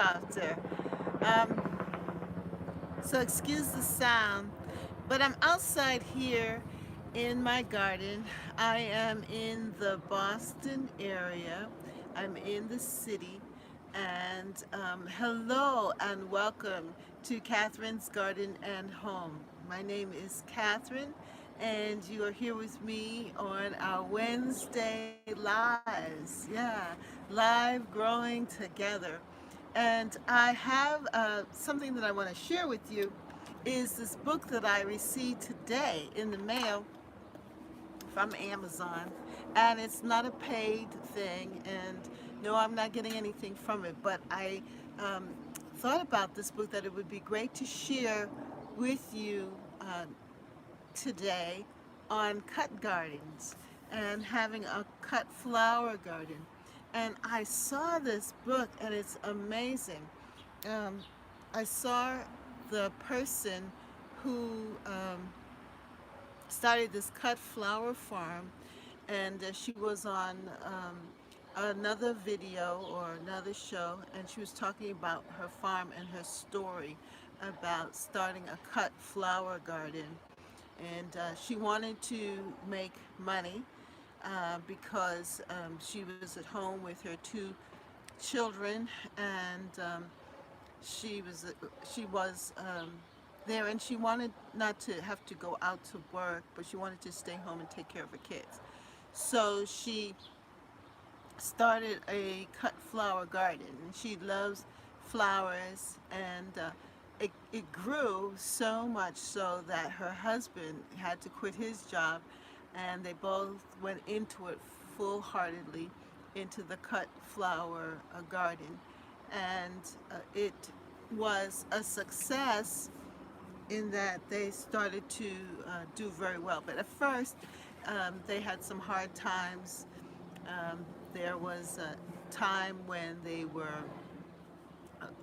helicopter. Um, so excuse the sound, but I'm outside here in my garden. I am in the Boston area. I'm in the city. And hello and welcome to Catherine's Garden and Home. My name is Catherine, and you are here with me on our Wednesday lives. Yeah, live growing together. And I have something that I want to share with you is this book that I received today in the mail from Amazon, and it's not a paid thing, and no, I'm not getting anything from it, but I um, thought about this book that it would be great to share with you today on cut gardens and having a cut flower garden. And I saw this book and it's amazing. Um, I saw the person who started this cut flower farm, and she was on another video or another show, and she was talking about her farm and her story about starting a cut flower garden. And she wanted to make money because she was at home with her two children, and she was there, and she wanted not to have to go out to work, but she wanted to stay home and take care of her kids. So she started a cut flower garden. She loves flowers, and it grew so much so that her husband had to quit his job, and they both went into it full-heartedly, into the cut flower garden. And it was a success in that they started to do very well. But at first, they had some hard times. Um, there was a time when they were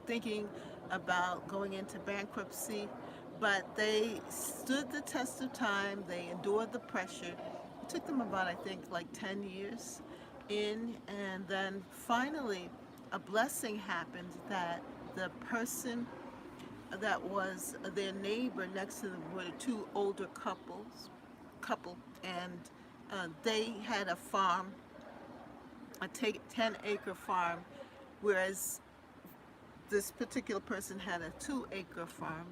thinking about going into bankruptcy, but they stood the test of time. They endured the pressure. It took them about, I think, like 10 years in, and then finally a blessing happened that the person that was their neighbor next to them were two older couple, and they had a farm, a 10-acre farm, whereas this particular person had a 2-acre farm,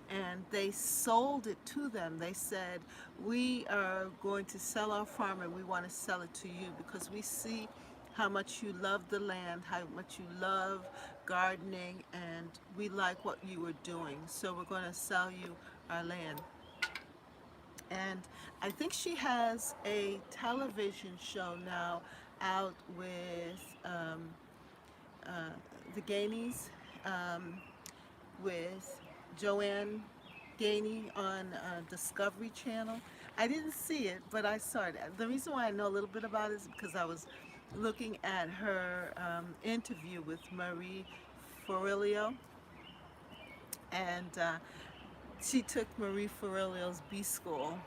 and they sold it to them. They said, we are going to sell our farm, and we want to sell it to you because we see how much you love the land, how much you love gardening, and we like what you were doing, so we're going to sell you our land. And I think she has a television show now out with uh, the Gainies, um, with Joanne Gainey on Discovery Channel. I didn't see it, but I saw it. The reason why I know a little bit about it is because I was looking at her interview with Marie Forleo, and she took Marie Forleo's B School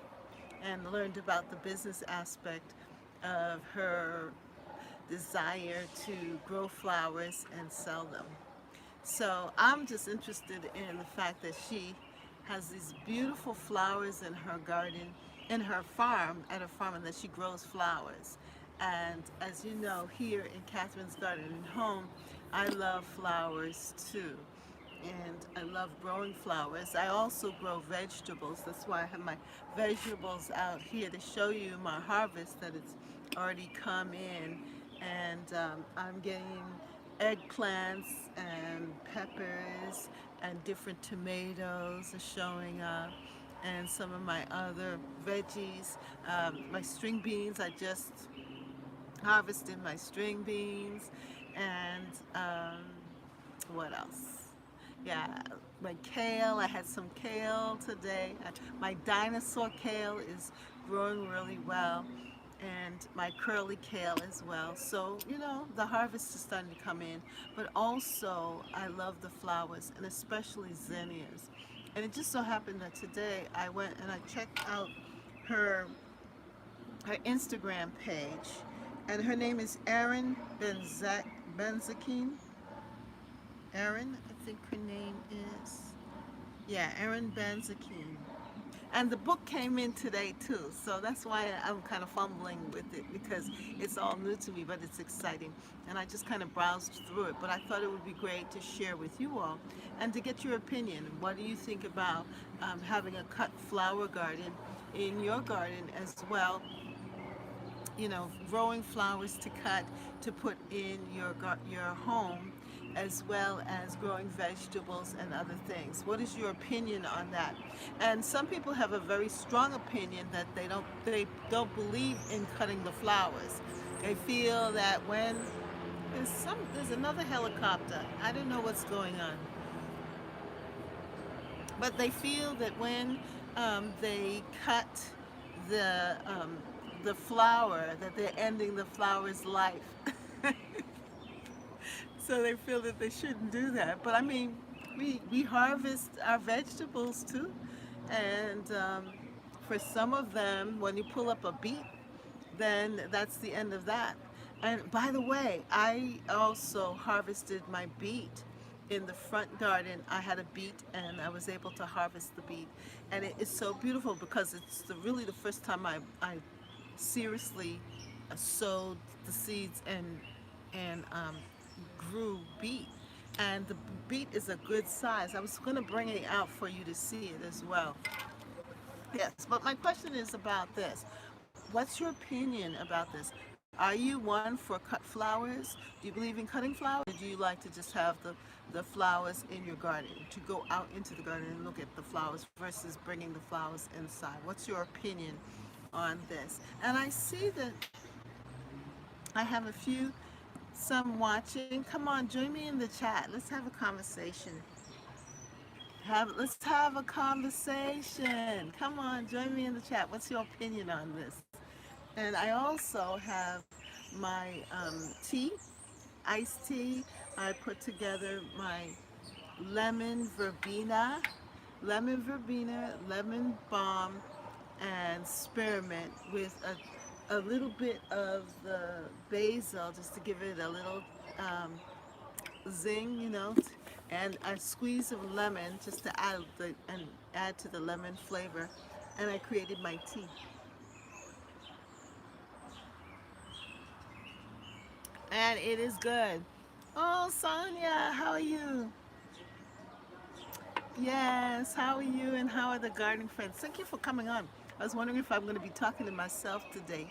and learned about the business aspect of her desire to grow flowers and sell them. So I'm just interested in the fact that she has these beautiful flowers in her garden, in her farm, at her farm, and that she grows flowers. And as you know, here in Catherine's Garden and Home, I love flowers too. And I love growing flowers. I also grow vegetables. That's why I have my vegetables out here to show you my harvest, that it's already come in. And I'm getting eggplants and peppers and different tomatoes are showing up, and some of my other veggies. My string beans, I just harvested my string beans, and what else? Yeah, my kale, I had some kale today. My dinosaur kale is growing really well, and my curly kale as well. So, you know, the harvest is starting to come in, but also I love the flowers, and especially zinnias. And it just so happened that today I went and I checked out her her Instagram page, and her name is Erin Benzakin, Erin, I think her name is. Yeah, Erin Banzakine. And the book came in today too, so that's why I'm kind of fumbling with it because it's all new to me, but it's exciting. And I just kind of browsed through it, but I thought it would be great to share with you all and to get your opinion. What do you think about having a cut flower garden in your garden as well? You know, growing flowers to cut to put in your home, as well as growing vegetables and other things. What is your opinion on that? And some people have a very strong opinion that they don't believe in cutting the flowers. They feel that when there's another helicopter. I don't know what's going on, but they feel that when they cut the um, the flower, that they're ending the flower's life. So they feel that they shouldn't do that. But I mean, we harvest our vegetables too, and for some of them, when you pull up a beet, then that's the end of that. And by the way, I also harvested my beet in the front garden. I had a beet and I was able to harvest the beet. And it is so beautiful because it's really the first time I seriously sowed the seeds and grew beet. And the beet is a good size. I was going to bring it out for you to see it as well. Yes, but my question is about this. What's your opinion about this? Are you one for cut flowers? Do you believe in cutting flowers? Or do you like to just have the flowers in your garden, to go out into the garden and look at the flowers versus bringing the flowers inside? What's your opinion on this? And I see that I have a few, some watching. Come on, join me in the chat. Let's have a conversation. Let's have a conversation. Come on, join me in the chat. What's your opinion on this? And I also have my tea, iced tea. I put together my lemon verbena, lemon balm, and spearmint with a little bit of the basil just to give it a little zing, and a squeeze of lemon just to add to the lemon flavor. And I created my tea. And it is good. Oh, Sonia, how are you? Yes, how are you and how are the gardening friends? Thank you for coming on. I was wondering if I'm going to be talking to myself today.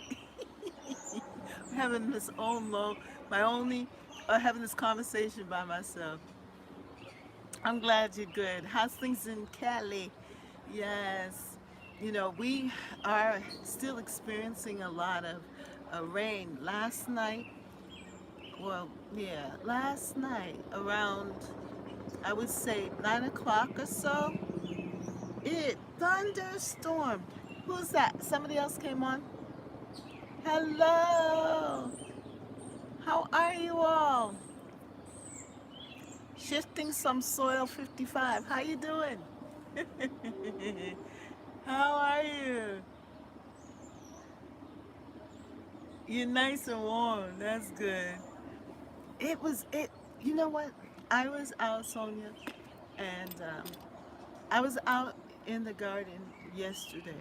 Having this own low, my only, having this conversation by myself. I'm glad you're good. How's things in Cali? Yes. We are still experiencing a lot of rain. Last night around, I would say 9 o'clock or so, it thunderstormed. Who's that? Somebody else came on? Hello. How are you all? Shifting some soil 55. How you doing? How are you? You're nice and warm. That's good. It. You know what? I was out, Sonia, and I was out in the garden yesterday,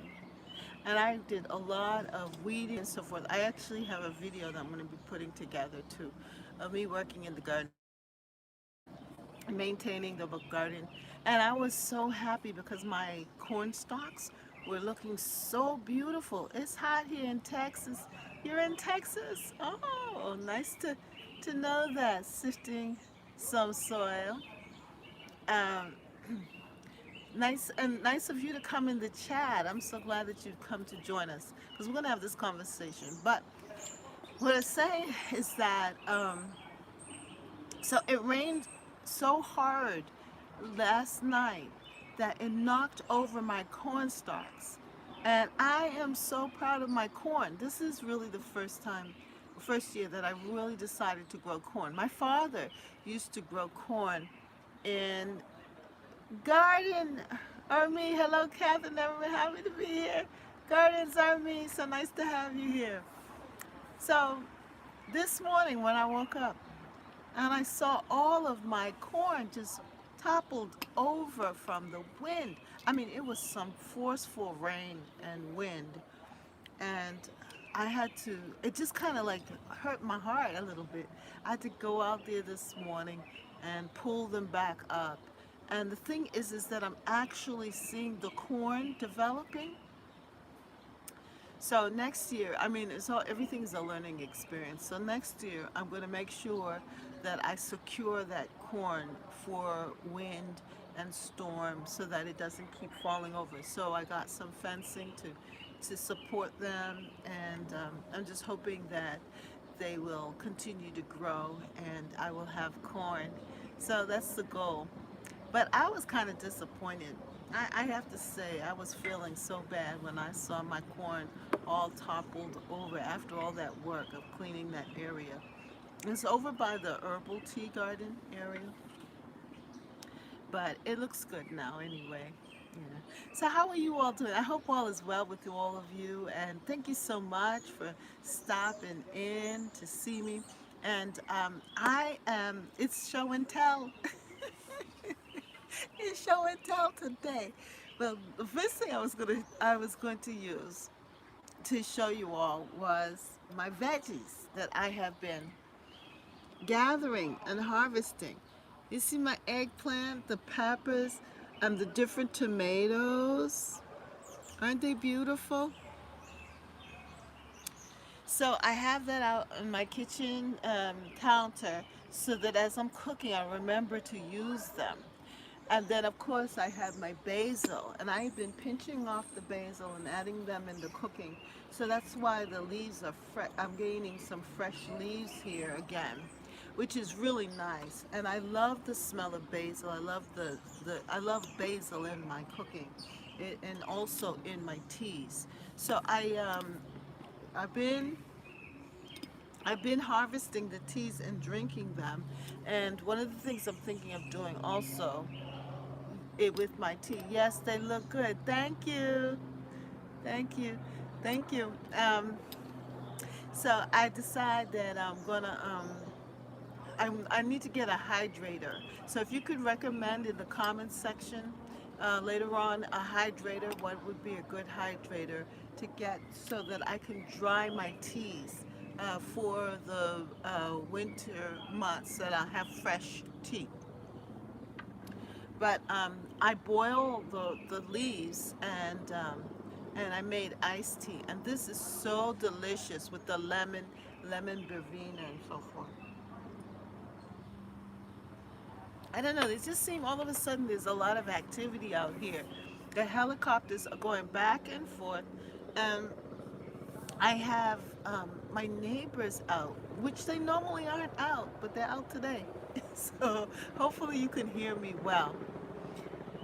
and I did a lot of weeding and so forth. I actually have a video that I'm going to be putting together too, of me working in the garden, maintaining the garden, and I was so happy because my corn stalks were looking so beautiful. It's hot here in Texas. You're in Texas? Oh, nice to know that. Sifting some soil. Um, nice of you to come in the chat. I'm so glad that you've come to join us because we're gonna have this conversation. But what I'm saying is that so it rained so hard last night that it knocked over my corn stalks. And I am so proud of my corn. This is really the first year that I really decided to grow corn. My father used to grow corn in garden. Army, hello Catherine, I'm happy to be here. Gardens Army, so nice to have you here. So this morning when I woke up, and I saw all of my corn just toppled over from the wind. I mean, it was some forceful rain and wind, and I had to, it just kind of like hurt my heart a little bit. I had to go out there this morning and pull them back up. And the thing is that I'm actually seeing the corn developing. So next year, I mean, it's all everything's a learning experience. So next year, I'm going to make sure that I secure that corn for wind and storm so that it doesn't keep falling over. So I got some fencing to support them, and I'm just hoping that they will continue to grow and I will have corn. So that's the goal. But I was kind of disappointed. I have to say, I was feeling so bad when I saw my corn all toppled over after all that work of cleaning that area. It's over by the herbal tea garden area, but it looks good now anyway. Yeah. So how are you all doing? I hope all is well with all of you, and thank you so much for stopping in to see me. And I am, it's show and tell. It's show and tell today. Well, the first thing I was going to use to show you all was my veggies that I have been gathering and harvesting. You see my eggplant, the peppers, and the different tomatoes. Aren't they beautiful? So I have that out on my kitchen counter so that as I'm cooking, I remember to use them. And then, of course, I have my basil, and I've been pinching off the basil and adding them into cooking. So that's why the leaves are fresh. I'm gaining some fresh leaves here again, which is really nice. And I love the smell of basil. I love I love basil in my cooking, and also in my teas. So I've been I've been harvesting the teas and drinking them. And one of the things I'm thinking of doing also it with my tea. Yes, they look good. Thank you. Thank you. Thank you. So I decide that I need to get a hydrator. So if you could recommend in the comments section later on a hydrator, what would be a good hydrator to get so that I can dry my teas for the winter months that I have fresh tea. But I boil the leaves and I made iced tea, and this is so delicious with the lemon verbena and so forth. I don't know. It just seems all of a sudden there's a lot of activity out here. The helicopters are going back and forth, and I have my neighbors out, which they normally aren't out, but they're out today. So hopefully you can hear me well.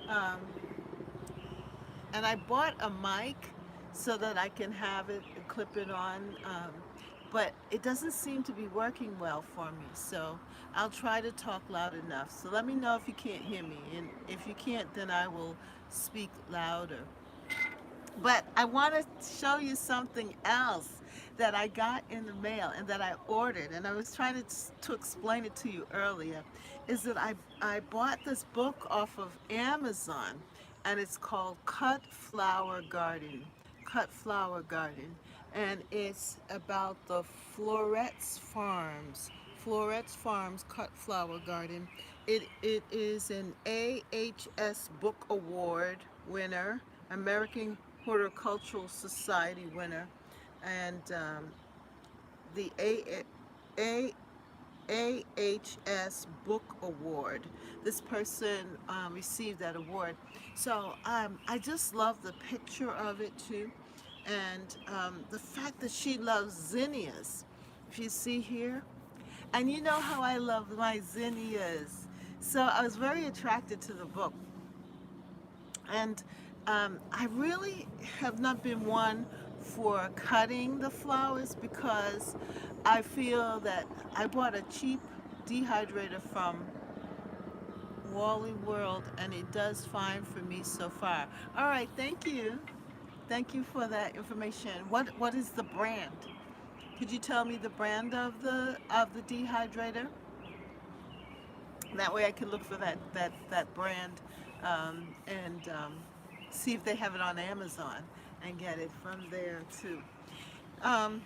Um, and I bought a mic so that I can have it and clip it on, but it doesn't seem to be working well for me. So I'll try to talk loud enough. So let me know if you can't hear me, and if you can't, then I will speak louder. But I want to show you something else that I got in the mail and that I ordered, and I was trying to explain it to you earlier, is that I bought this book off of Amazon, and it's called Cut Flower Garden. Cut Flower Garden. And it's about the Florets Farms Cut Flower Garden. It is an AHS Book Award winner, American Horticultural Society winner, and the A, AHS Book Award. This person received that award. So I just love the picture of it too, and the fact that she loves zinnias. If you see here, and you know how I love my zinnias. So I was very attracted to the book. And I really have not been one for cutting the flowers because I feel that I bought a cheap dehydrator from Wally World and it does fine for me so far. All right, thank you. Thank you for that information. What is the brand? Could you tell me the brand of the dehydrator? That way I can look for that brand, and see if they have it on Amazon and get it from there too. Um,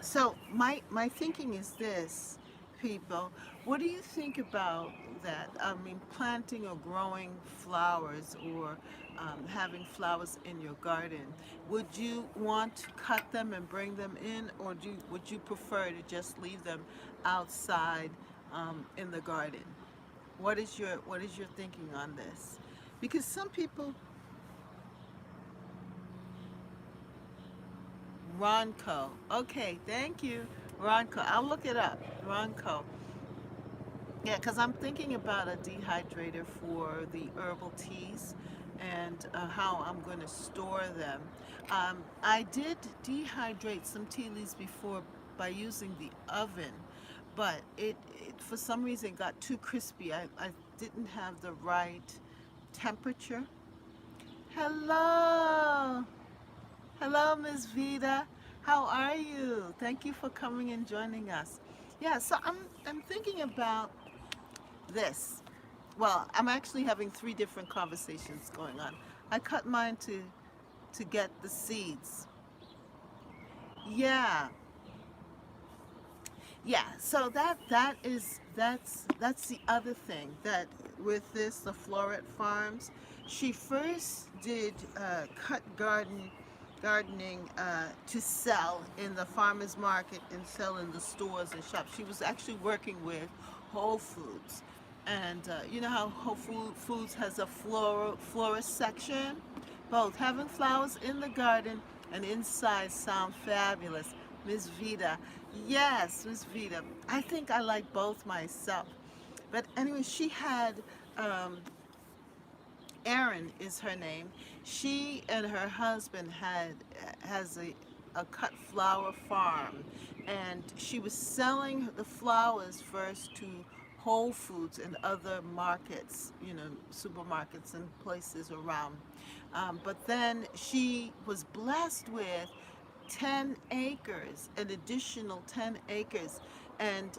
so my thinking is this, people. What do you think about that? I mean, planting or growing flowers, or having flowers in your garden. Would you want to cut them and bring them in, or would you prefer to just leave them outside in the garden? What is your thinking on this? Because some people, Ronco. Okay, thank you, Ronco. I'll look it up. Ronco. Yeah, because I'm thinking about a dehydrator for the herbal teas, and how I'm going to store them. I did dehydrate some tea leaves before by using the oven, but it for some reason got too crispy. I didn't have the right temperature. Hello. Hello, Miss Vida. How are you? Thank you for coming and joining us. Yeah, so I'm thinking about this. Well, I'm actually having three different conversations going on. I cut mine to get the seeds. Yeah, yeah. So that's the other thing that with this the Floret Farms, she first did cut gardening to sell in the farmers market and sell in the stores and shops. She was actually working with Whole Foods, and you know how Foods has a florist section. Both having flowers in the garden and inside sound fabulous. Miss Vida, yes, Miss Vida. I think I like both myself. But anyway, she had um, Erin is her name. She and her husband has a cut flower farm, and she was selling the flowers first to Whole Foods and other markets, supermarkets and places around. But then she was blessed with 10 acres, an additional 10 acres, and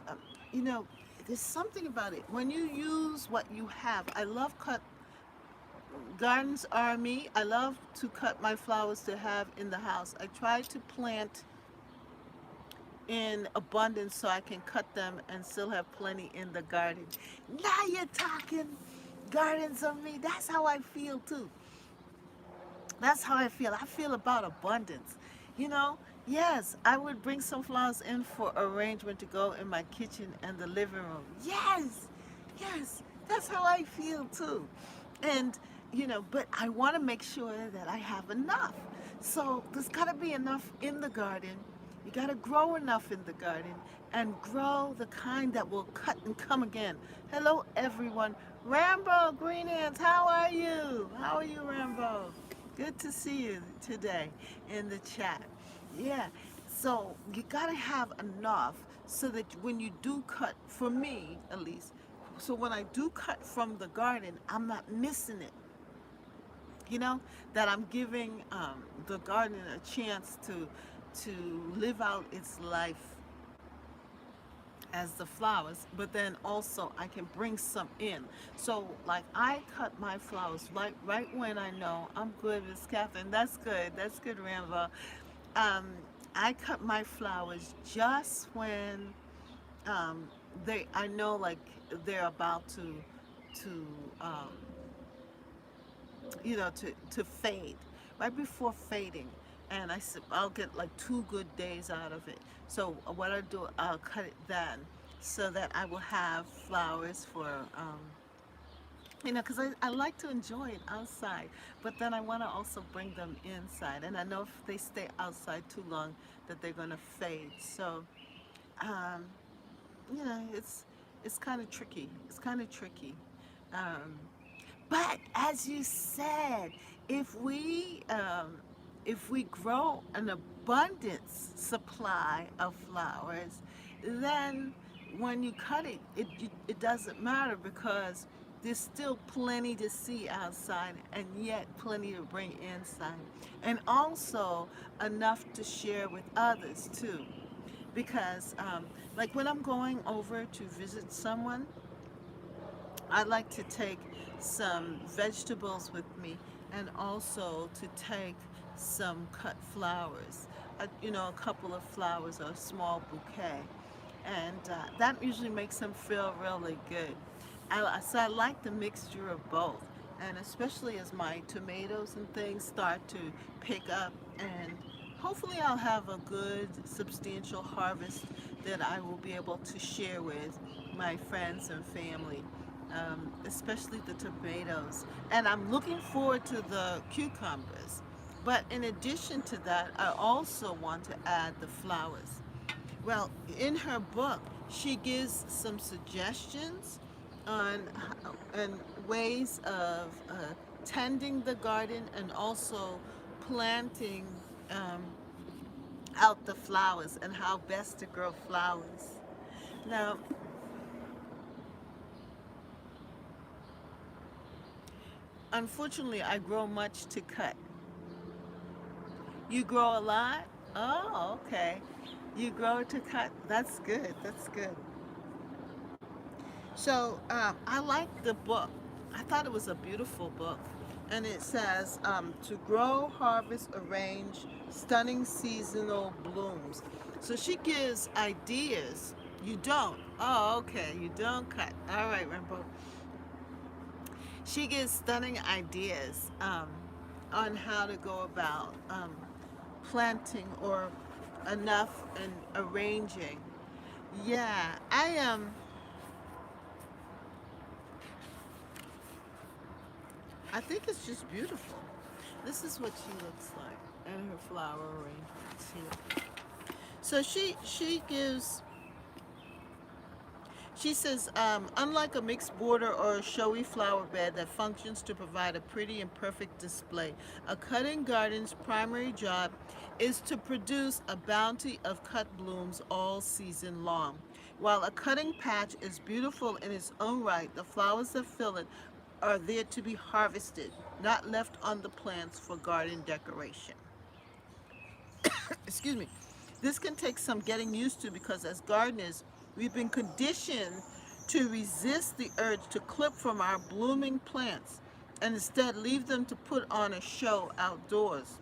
there's something about it when you use what you have. I love cut gardens are me. I love to cut my flowers to have in the house. I try to plant in abundance so I can cut them and still have plenty in the garden. Now you're talking gardens of me. That's how I feel too. That's how I feel. I feel about abundance. You know, yes, I would bring some flowers in for arrangement to go in my kitchen and the living room. Yes, yes, that's how I feel too. And, but I want to make sure that I have enough. So there's got to be enough in the garden. You got to grow enough in the garden and grow the kind that will cut and come again. Hello, everyone. Rambo Green Ants, how are you? How are you, Rambo? Good to see you today in the chat. Yeah, so you gotta have enough so that when you do cut, for me at least, so when I do cut from the garden, I'm not missing it. You know, that I'm giving the garden a chance to live out its life as the flowers, but then also I can bring some in. So like I cut my flowers right when I know I'm good, Miss Catherine. That's good. That's good, Rambo. Um, I cut my flowers just when um, they I know like they're about to um, to fade, right before fading, and I'll get like 2 good days out of it. So what I do, I'll cut it then, so that I will have flowers for because I like to enjoy it outside, but then I want to also bring them inside, and I know if they stay outside too long that they're going to fade. So um, it's kind of tricky. It's kind of tricky. Um, But as you said, if we um, if we grow an abundance supply of flowers, then when you cut it doesn't matter because there's still plenty to see outside and yet plenty to bring inside, and also enough to share with others too. Because like when I'm going over to visit someone, I like to take some vegetables with me and also to take some cut flowers, a couple of flowers or a small bouquet. And that usually makes them feel really good. So I like the mixture of both. And especially as my tomatoes and things start to pick up, and hopefully I'll have a good, substantial harvest that I will be able to share with my friends and family, especially the tomatoes. And I'm looking forward to the cucumbers. But in addition to that, I also want to add the flowers. Well, in her book, she gives some suggestions on and ways of tending the garden and also planting um, out the flowers and how best to grow flowers. Now, unfortunately, I grow much to cut. You grow a lot? Oh, okay. You grow to cut? That's good. That's good. So I like the book. I thought it was a beautiful book. And it says to grow, harvest, arrange stunning seasonal blooms. So she gives ideas. You don't. Oh, okay. You don't cut. All right, Rainbow. She gives stunning ideas on how to go about planting or enough and arranging. Yeah, I think it's just beautiful. This is what she looks like and her flower arrangements here. So she says, unlike a mixed border or a showy flower bed that functions to provide a pretty and perfect display, a cutting garden's primary job is to produce a bounty of cut blooms all season long. While a cutting patch is beautiful in its own right, the flowers that fill it are there to be harvested, not left on the plants for garden decoration. Excuse me. This can take some getting used to because as gardeners, we've been conditioned to resist the urge to clip from our blooming plants and instead leave them to put on a show outdoors.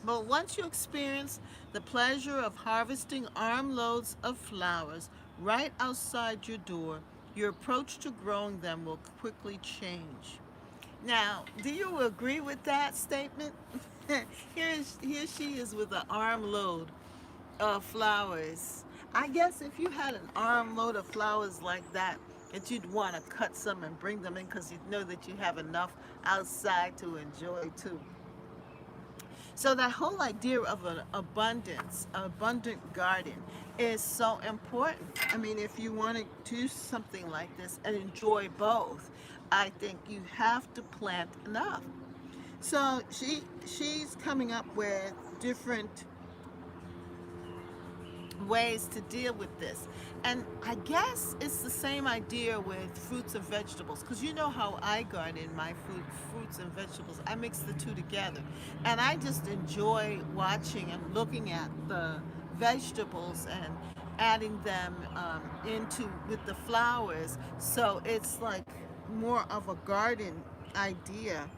But once you experience the pleasure of harvesting armloads of flowers right outside your door, your approach to growing them will quickly change. Now, do you agree with that statement? Here she is with an armload of flowers. I guess if you had an armload of flowers like that, that you'd want to cut some and bring them in because you know that you have enough outside to enjoy too. So that whole idea of an abundant garden is so important. I mean, if you want to do something like this and enjoy both, I think you have to plant enough. So she's coming up with different ways to deal with this. And I guess it's the same idea with fruits and vegetables because you know how I garden my fruits and vegetables. I mix the two together. And I just enjoy watching and looking at the vegetables and adding them into with the flowers. So it's like more of a garden idea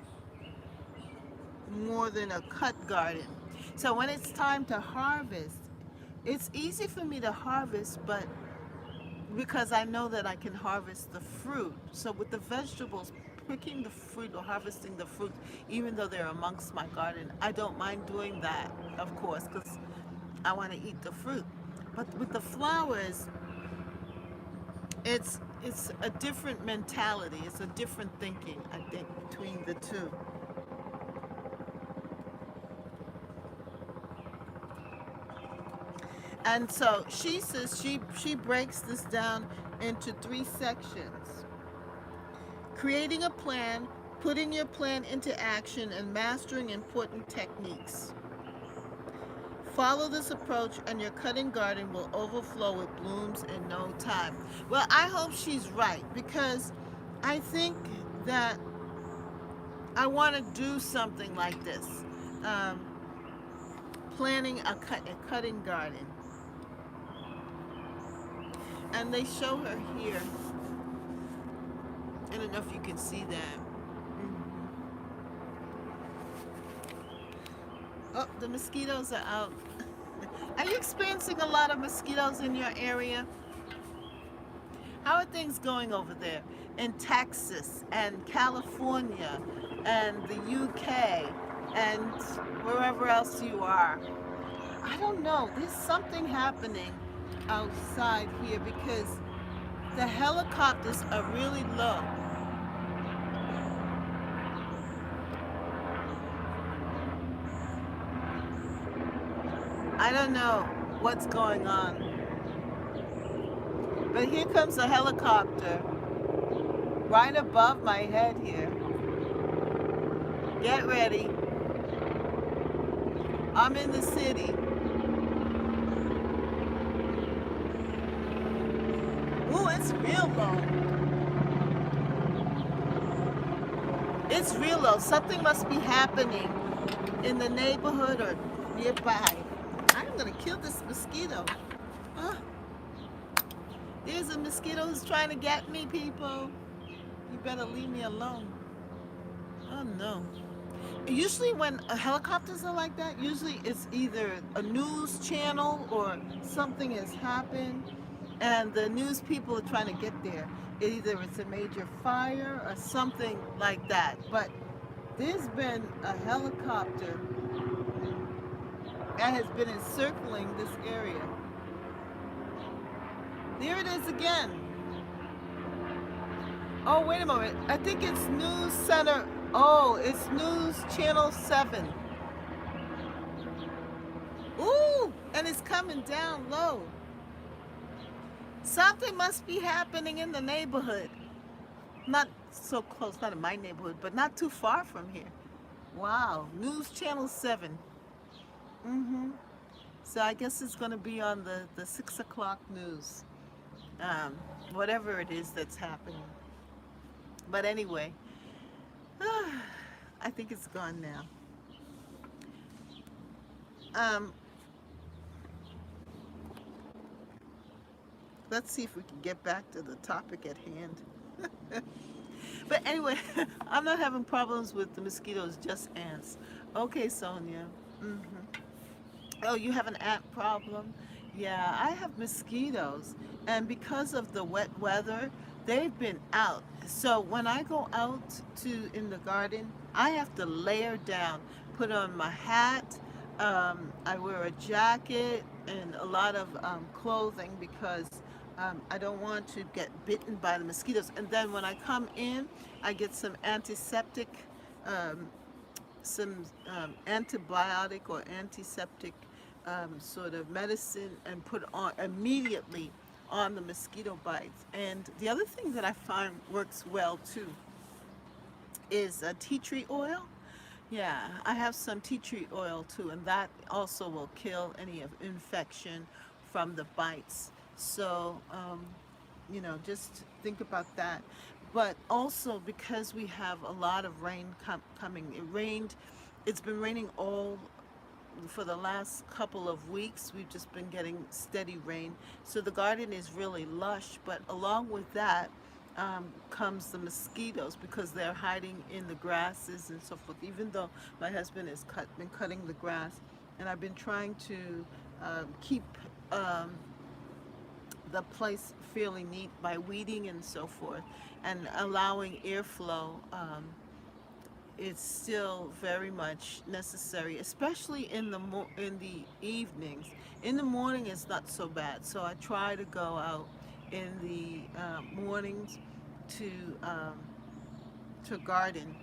more than a cut garden. So when it's time to harvest, it's easy for me to harvest, but because I know that I can harvest the fruit. So with the vegetables, picking the fruit or harvesting the fruit, even though they're amongst my garden, I don't mind doing that, of course, because I want to eat the fruit. But with the flowers, it's a different mentality. It's a different thinking, I think, between the two. And so she says she breaks this down into three sections: creating a plan, putting your plan into action, and mastering important techniques. Follow this approach and your cutting garden will overflow with blooms in no time. Well, I hope she's right because I think that I want to do something like this. Um, Planning a cutting garden. And they show her here don't know if you can see that. Oh, the mosquitoes are out. Are you experiencing a lot of mosquitoes in your area? How are things going over there in Texas and California and the UK and wherever else you are? I don't know. There's something happening outside here because the helicopters are really low. I don't know what's going on. But here comes a helicopter right above my head here. Get ready. I'm in the city. Ooh, it's real low. It's real low. Something must be happening in the neighborhood or nearby. I'm gonna kill this mosquito. Oh, there's a mosquito who's trying to get me, people. You better leave me alone. Oh no. Usually when helicopters are like that, usually it's either a news channel or something has happened and the news people are trying to get there. Either it's a major fire or something like that. But there's been a helicopter that has been encircling this area. There it is again. Oh, wait a moment. I think it's News Center. Oh, it's News Channel 7. Ooh, and it's coming down low. Something must be happening in the neighborhood. Not so close, not in my neighborhood, but not too far from here. Wow, News Channel 7. Mm-hmm. So I guess it's going to be on the 6 o'clock news. Um, Whatever it is that's happening. But anyway, I think it's gone now. Um, let's see if we can get back to the topic at hand. But anyway, I'm not having problems with the mosquitoes, just ants. Okay, Sonia. Hmm. Oh, you have an ant problem? Yeah, I have mosquitoes, and because of the wet weather, they've been out. So when I go out to in the garden, I have to layer down, put on my hat. I wear a jacket and a lot of clothing because I don't want to get bitten by the mosquitoes. And then when I come in, I get um, some antibiotic or antiseptic sort of medicine and put on immediately on the mosquito bites. And the other thing that I find works well too is tea tree oil. Yeah, I have some tea tree oil too, and that also will kill any of infection from the bites. So, just think about that. But also because we have a lot of rain coming, it's been raining all for the last couple of weeks. We've just been getting steady rain. So the garden is really lush, but along with that, comes the mosquitoes because they're hiding in the grasses and so forth. Even though my husband has been cutting the grass, and I've been trying to keep the place fairly neat by weeding and so forth, and allowing airflow. It's still very much necessary, especially in the evenings. In the morning, it's not so bad. So I try to go out in the mornings to um, to garden,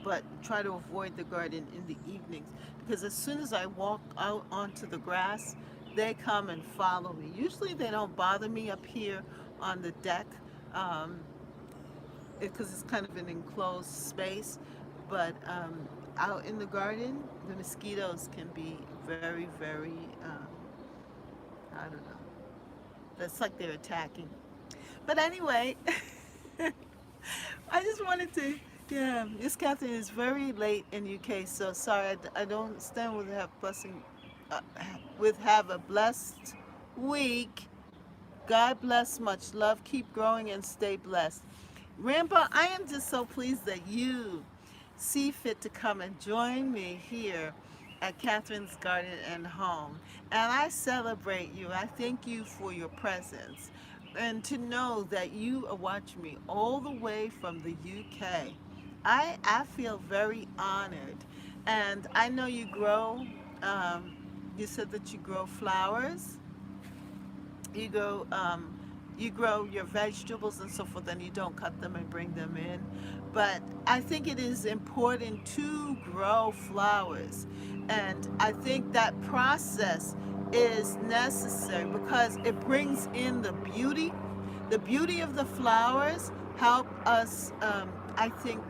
but try to avoid the garden in the evenings because as soon as I walk out onto the grass, they come and follow me. Usually, they don't bother me up here on the deck. Um, because it's kind of an enclosed space. But out in the garden, the mosquitoes can be very, very, I don't know. That's like they're attacking. But anyway, I just wanted to, yeah, Miss Catherine is very late in UK, so sorry, I don't stand uh, have a blessed week. God bless, much love, keep growing and stay blessed. Rambo, I am just so pleased that you see fit to come and join me here at Catherine's Garden and Home. And I celebrate you. I thank you for your presence. And to know that you are watching me all the way from the UK. I feel very honored. And I know you grow, um, you said that you grow flowers, you grow you grow your vegetables and so forth, and you don't cut them and bring them in. But I think it is important to grow flowers, and I think that process is necessary because it brings in the beauty of the flowers help us, I think,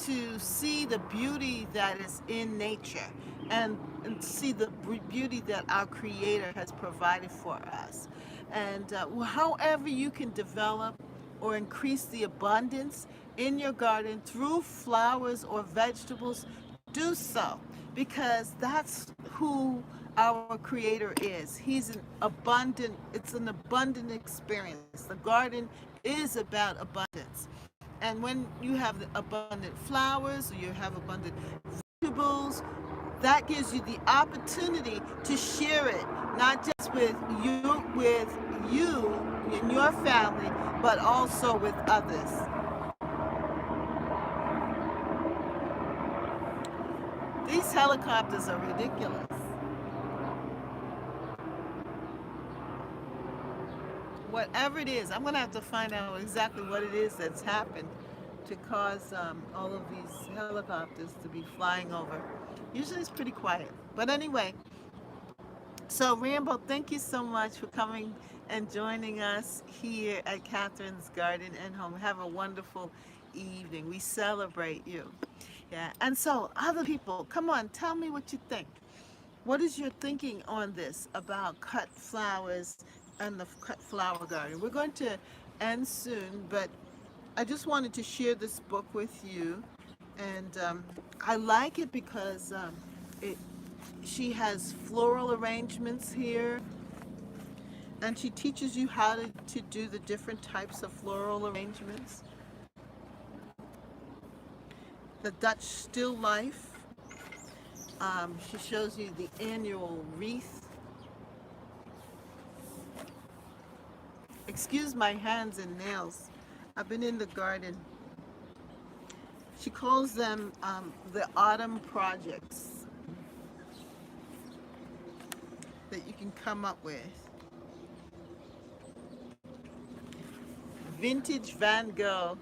to see the beauty that is in nature, and see the beauty that our Creator has provided for us. And however you can develop or increase the abundance in your garden through flowers or vegetables, do so, because that's who our Creator is. It's an abundant experience. The garden is about abundance. And when you have abundant flowers, or you have abundant vegetables, that gives you the opportunity to share it, not just with you and your family, but also with others. These helicopters are ridiculous. Whatever it is, I'm going to have to find out exactly what it is that's happened to cause all of these helicopters to be flying over. Usually it's pretty quiet. But anyway, so Rambo, thank you so much for coming and joining us here at Catherine's Garden and Home. Have a wonderful evening. We celebrate you. Yeah. And so other people, come on, tell me what you think. What is your thinking on this about cut flowers and the cut flower garden? We're going to end soon, but I just wanted to share this book with you. And I like it because it she has floral arrangements here, and she teaches you how to do the different types of floral arrangements. The Dutch still life. She shows you the annual wreath. Excuse my hands and nails. I've been in the garden. She calls them the autumn projects that you can come up with. Vintage Van Gogh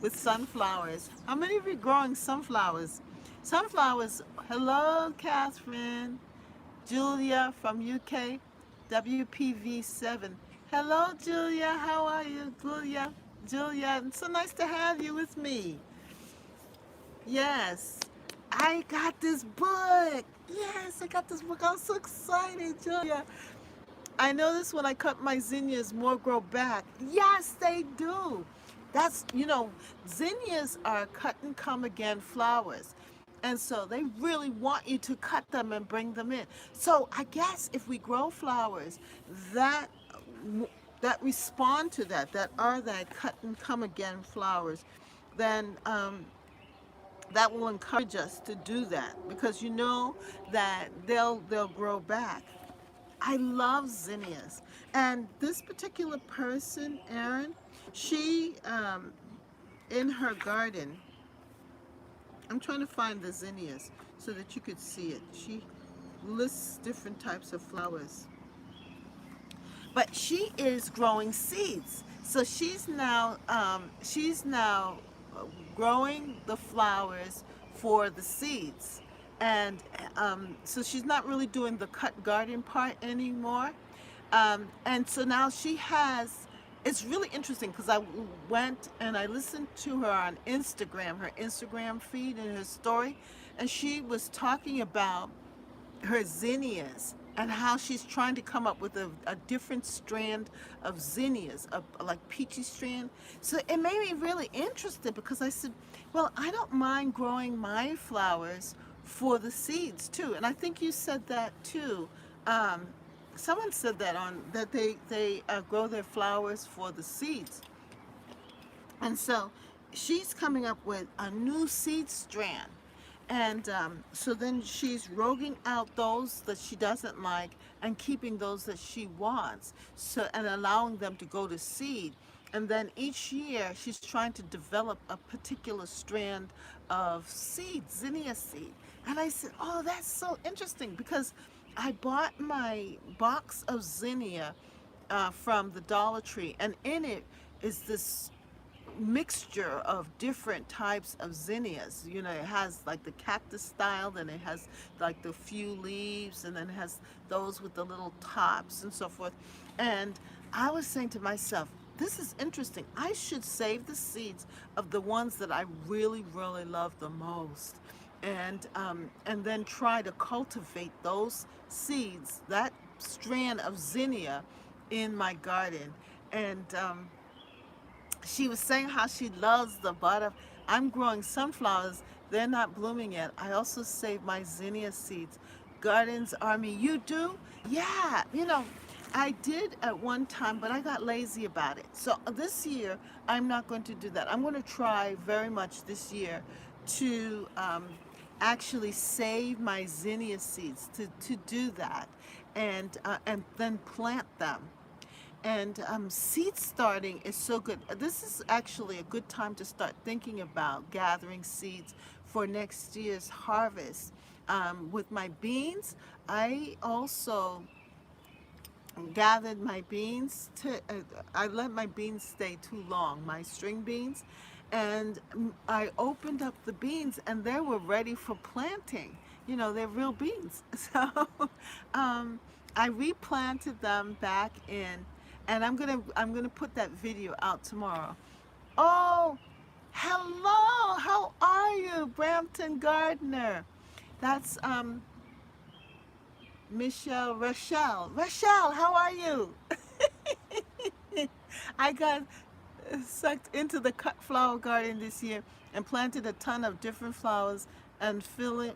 with sunflowers. How many of you are growing sunflowers? Sunflowers. Hello, Catherine. Julia from UK, WPV7. Hello, Julia. How are you, Julia? Julia, it's so nice to have you with me. Yes, I got this book. Yes, I got this book. I'm so excited, Julia. I notice when I cut my zinnias, more grow back. Yes, they do. Zinnias are cut and come again flowers. And so they really want you to cut them and bring them in. So I guess if we grow flowers that that respond to that are that cut and come again flowers, then that will encourage us to do that, because you know that they'll grow back. I love zinnias. And this particular person, Erin, she in her garden, I'm trying to find the zinnias so that you could see it. She lists different types of flowers. But she is growing seeds. So she's now growing the flowers for the seeds. And so she's not really doing the cut garden part anymore. And so now she has, it's really interesting because I went and I listened to her on Instagram, her Instagram feed and her story, and she was talking about her zinnias and how she's trying to come up with a different strand of zinnias, like peachy strand. So it made me really interested, because I said, well, I don't mind growing my flowers for the seeds too. And I think you said that too. Someone said that they grow their flowers for the seeds. And so she's coming up with a new seed strand. And so then she's roguing out those that she doesn't like and keeping those that she wants. So and allowing them to go to seed. And then each year she's trying to develop a particular strand of seed, zinnia seed. And I said, "Oh, that's so interesting because I bought my box of zinnia from the Dollar Tree, and in it is this mixture of different types of zinnias. You know, it has like the cactus style, then it has like the few leaves, and then it has those with the little tops and so forth. And I was saying to myself, this is interesting. I should save the seeds of the ones that I really, really love the most, and then try to cultivate those seeds, that strand of zinnia, in my garden. And she was saying how she loves the butter. I'm growing sunflowers. They're not blooming yet. I also save my zinnia seeds. Gardens Army, you do? Yeah, I did at one time, but I got lazy about it. So this year, I'm not going to do that. I'm going to try very much this year to actually save my zinnia seeds, to do that, and then plant them. And seed starting is so good. This is actually a good time to start thinking about gathering seeds for next year's harvest. With my beans, I also gathered my beans I let my beans stay too long, my string beans, and I opened up the beans and they were ready for planting. They're real beans. So um, I replanted them back in, and I'm gonna put that video out tomorrow. Oh, hello, how are you, Brampton Gardner? That's Rochelle, how are you? I got sucked into the cut flower garden this year and planted a ton of different flowers and fillers.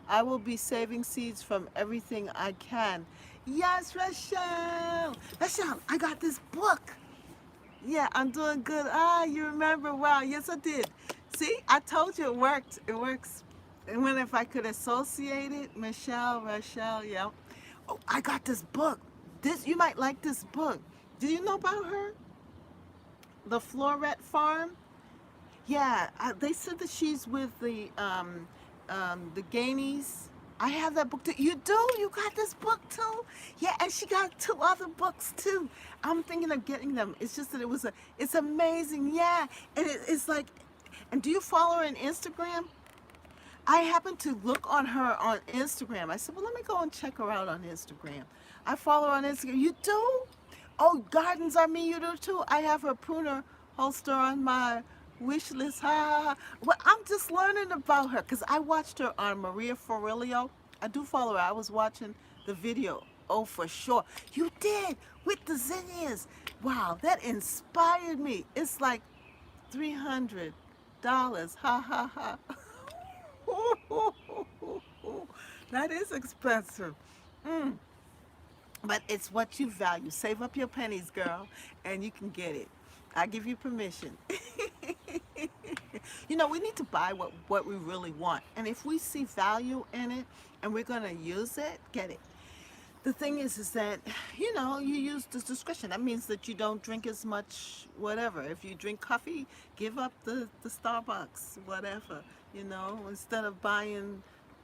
I will be saving seeds from everything I can. Yes, Rochelle. Rochelle, I got this book. Yeah, I'm doing good. Ah, you remember? Wow, yes, I did. See, I told you it worked. It works. And when if I could associate it, Rochelle, yeah. Oh, I got this book. You might like this book. Do you know about her? The Floret Farm. Yeah, they said that she's with the Gainies. I have that book too. You do? You got this book too? Yeah, and she got two other books too. I'm thinking of getting them. It's just that it's amazing. Yeah, and it's like, and do you follow her on Instagram? I happened to look on her on Instagram. I said, well, let me go and check her out on Instagram. I follow her on Instagram. You do? Oh, Gardens are me, you do too. I have her pruner holster on my wish list. Ha ha ha. Well, I'm just learning about her because I watched her on Maria Forleo. I do follow her. I was watching the video. Oh, for sure. You did with the zinnias. Wow, that inspired me. It's like $300. Ha ha ha. That is expensive. Mm. But it's what you value. Save up your pennies, girl, and you can get it. I give you permission. We need to buy what we really want. And if we see value in it and we're going to use it, get it. The thing is that, you use this discretion. That means that you don't drink as much, whatever. If you drink coffee, give up the Starbucks, whatever, instead of buying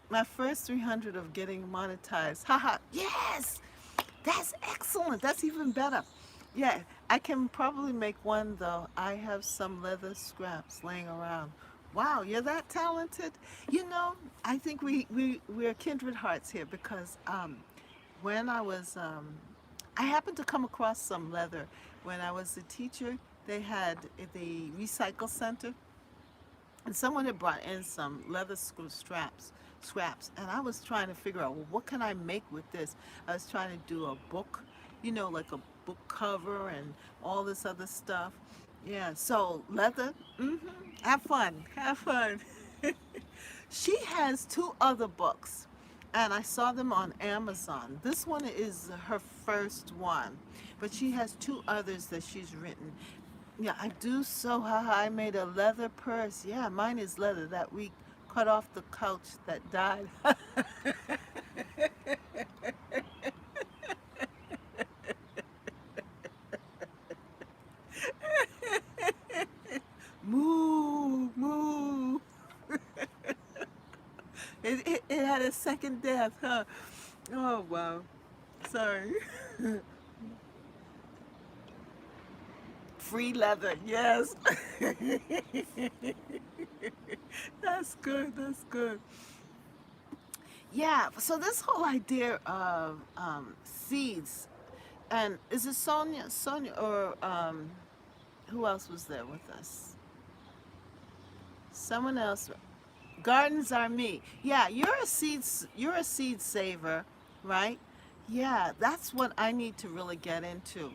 my first 300 of getting monetized. Haha, yes! That's excellent. That's even better. Yeah, I can probably make one though. I have some leather scraps laying around. Wow, you're that talented. I think we're kindred hearts here because when I happened to come across some leather when I was a teacher. They had the recycle center, and someone had brought in some leather scraps, and I was trying to figure out, well, what can I make with this? I was trying to do a book, like a book cover and all this other stuff. Yeah, so leather. Have fun, have fun. She has two other books, and I saw them on Amazon. This one is her first one, but she has two others that she's written. Yeah, I do so. Haha, I made a leather purse. Yeah, mine is leather that we cut off the couch that died. Moo, moo. It had a second death, huh? Oh, wow. Sorry. Free leather, yes. That's good, that's good. Yeah, so this whole idea of seeds, and is it Sonia, or who else was there with us? Someone else. Gardens are me. Yeah, you're a seed saver, right? Yeah, that's what I need to really get into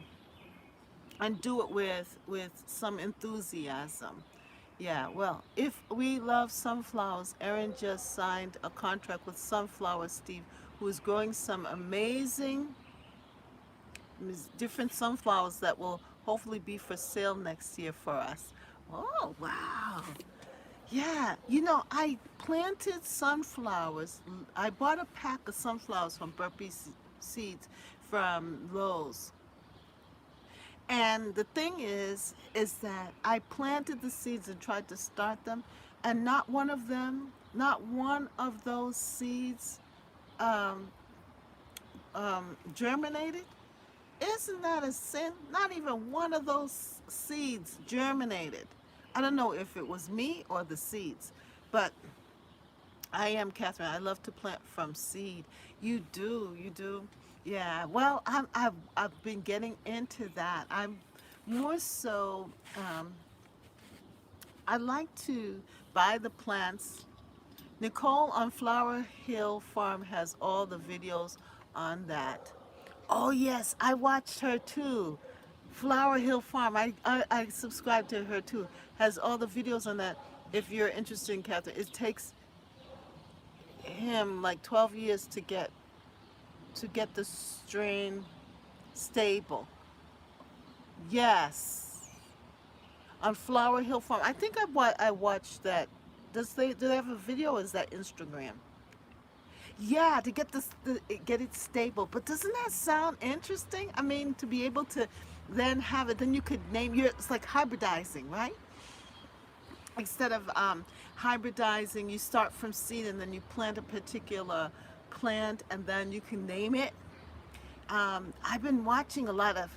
and do it with some enthusiasm. Yeah, well, if we love sunflowers, Erin just signed a contract with Sunflower Steve, who is growing some amazing different sunflowers that will hopefully be for sale next year for us. Oh, wow. Yeah, I planted sunflowers. I bought a pack of sunflowers from Burpee Seeds from Lowe's. And the thing is that I planted the seeds and tried to start them, and not one of those seeds um, germinated. Isn't that a sin? Not even one of those seeds germinated. I don't know if it was me or the seeds, but I am Catherine. I love to plant from seed. You do, you do. Yeah. Well, I've been getting into that. I'm more so. I like to buy the plants. Nicole on Flower Hill Farm has all the videos on that. Oh yes, I watched her too. Flower Hill Farm. I subscribe to her too. Has all the videos on that. If you're interested in Catherine, it takes him like 12 years to get the strain stable. Yes, on Flower Hill Farm. I think I watched that. Do they have a video? Or is that Instagram? Yeah, to get it stable. But doesn't that sound interesting? I mean, to be able to then have it, then you could name your. It's like hybridizing, right? Instead of hybridizing, you start from seed and then you plant a particular plant and then you can name it. I've been watching a lot of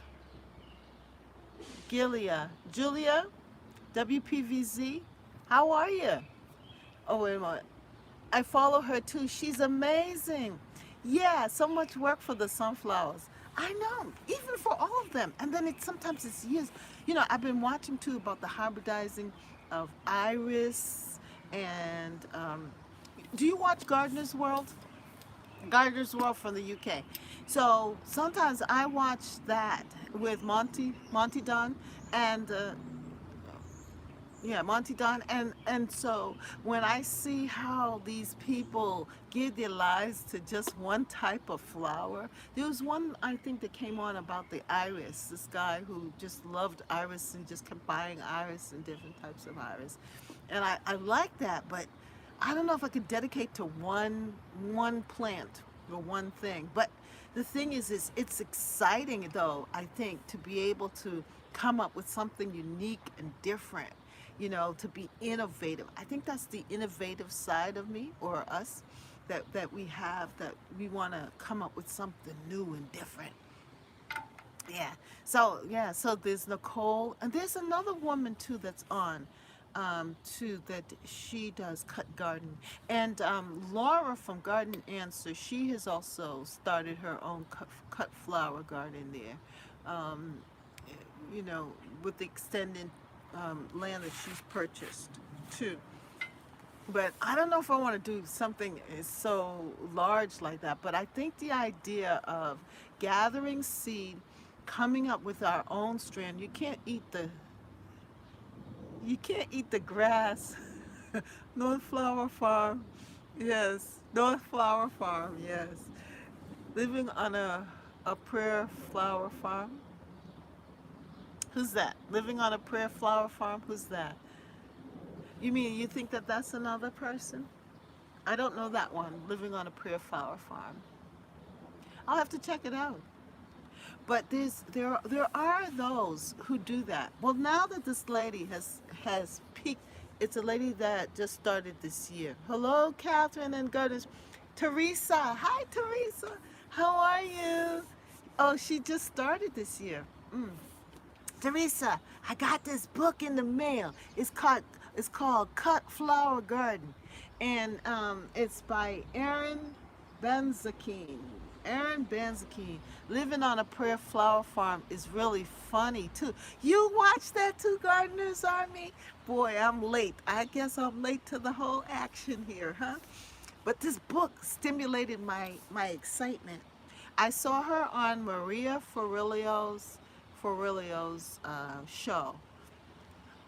Julia, WPVZ. How are you? Oh, wait a minute. I follow her too. She's amazing. Yeah, so much work for the sunflowers. I know, even for all of them. And then sometimes it's years. I've been watching too about the hybridizing of iris and do you watch Gardener's World? Gardener's World from the UK. So sometimes I watch that with Monty Don, and yeah, Monty Don, and so when I see how these people give their lives to just one type of flower, there was one I think that came on about the iris. This guy who just loved iris and just kept buying iris and different types of iris, and I like that, but I don't know if I could dedicate to one plant or one thing. But the thing is it's exciting though. I think to be able to come up with something unique and different, to be innovative. I think that's the innovative side of me or us that we have, that we want to come up with something new and different. Yeah. So there's Nicole, and there's another woman too that's on, too, that she does cut garden, and Laura from Garden Answer. She has also started her own cut flower garden there. Um, you know, with the extended land that she's purchased too. But I don't know if I want to do something so large like that. But I think the idea of gathering seed, coming up with our own strand. You can't eat the grass. North Flower Farm. Yes. North Flower Farm. Yes. Living on a A prayer flower farm? Who's that? Living on a prayer flower farm? Who's that? You mean you think that that's another person? I don't know that one. Living on a prayer flower farm. I'll have to check it out. But there are those who do that. Well, now that this lady has peaked, it's a lady that just started this year. Hello, Catherine and Gardens. Teresa, hi Teresa. How are you? Oh, she just started this year. Mm. Teresa, I got this book in the mail. It's called Cut Flower Garden, and it's by Benzakin. Aaron Benzakin. Living on a Prayer Flower Farm is really funny too. You watch that too, Gardeners Army? Boy, I'm late. I guess I'm late to the whole action here, huh? But this book stimulated my excitement. I saw her on Maria Forlio's show.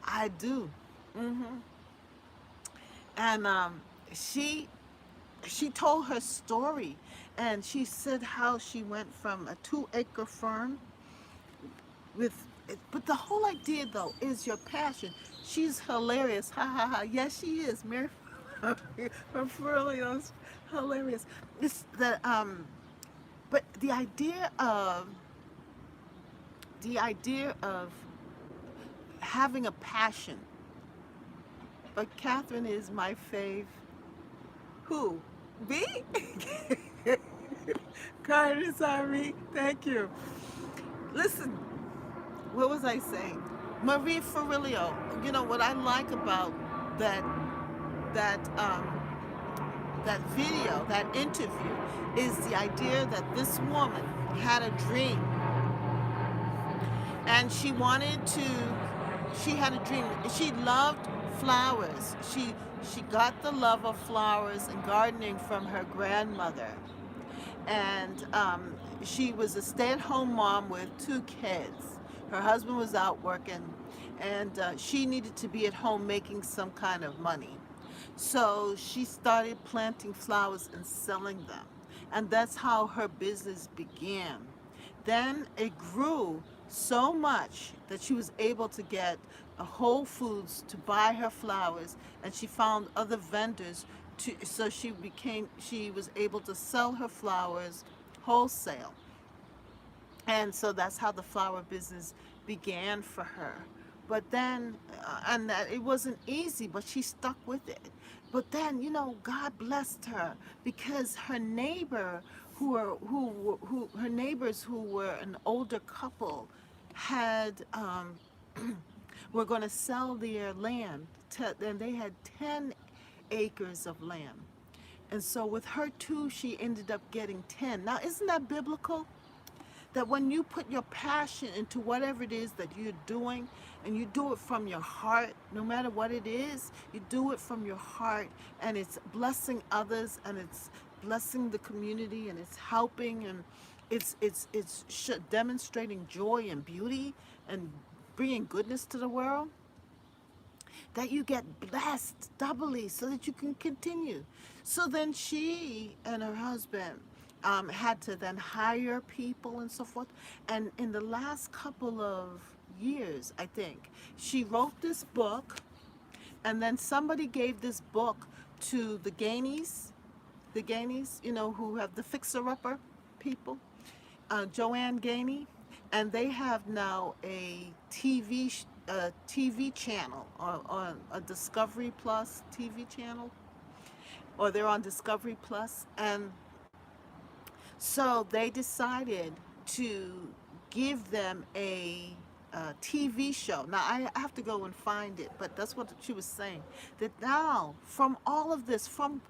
I do. Hmm. And she she told her story, and she said how she went from a 2 acre farm with but the whole idea though is your passion. She's hilarious. Ha ha ha. Yes, she is. Mary from Forlio's hilarious. It's the but the idea of having a passion. But Catherine is my fave. Who? Me? Carter, sorry. Thank you. Listen, what was I saying? Marie Forleo. You know what I like about that that that video, that interview, is the idea that this woman had a dream, and she had a dream. She loved flowers. She got the love of flowers and gardening from her grandmother, and she was a stay-at-home mom with 2 kids. Her husband was out working, and she needed to be at home making some kind of money. So she started planting flowers and selling them, and that's how her business began. Then it grew so much that she was able to get a Whole Foods to buy her flowers, and she found other vendors so she was able to sell her flowers wholesale. And so that's how the flower business began for her. But then, and that it wasn't easy, but she stuck with it. But then, God blessed her because her neighbor, who her neighbors who were an older couple, had were going to sell their land, and they had 10 acres of land. And so with her too, she ended up getting 10. Now, isn't that biblical? That when you put your passion into whatever it is that you're doing, and you do it from your heart, no matter what it is, you do it from your heart, and it's blessing others, and it's blessing the community, and it's helping, and it's demonstrating joy and beauty and bringing goodness to the world, that you get blessed doubly so that you can continue. So then she and her husband had to then hire people and so forth. And in the last couple of years, I think, she wrote this book, and then somebody gave this book to the Gainies, who have the fixer-upper people, Joanne Gainey, and they have now a TV channel, or on a Discovery Plus TV channel, or they're on Discovery Plus, and so they decided to give them a TV show. Now I have to go and find it, but that's what she was saying. That now, from all of this, from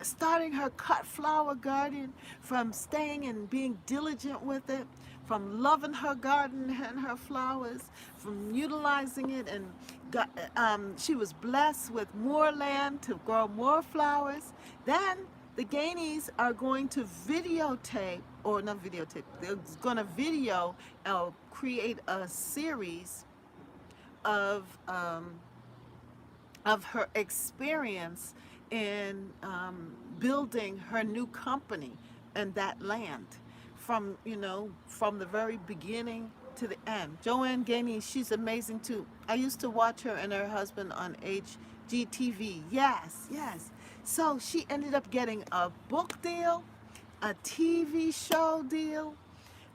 starting her cut flower garden, from staying and being diligent with it, from loving her garden and her flowers, from utilizing it, and she was blessed with more land to grow more flowers. Then the Gainies are going to videotape, or not videotape, they're going to create a series of her experience in building her new company and that land from, you know, from the very beginning to the end. Joanne Gainey, she's amazing too. I used to watch her and her husband on HGTV. Yes, yes. So she ended up getting a book deal, a TV show deal,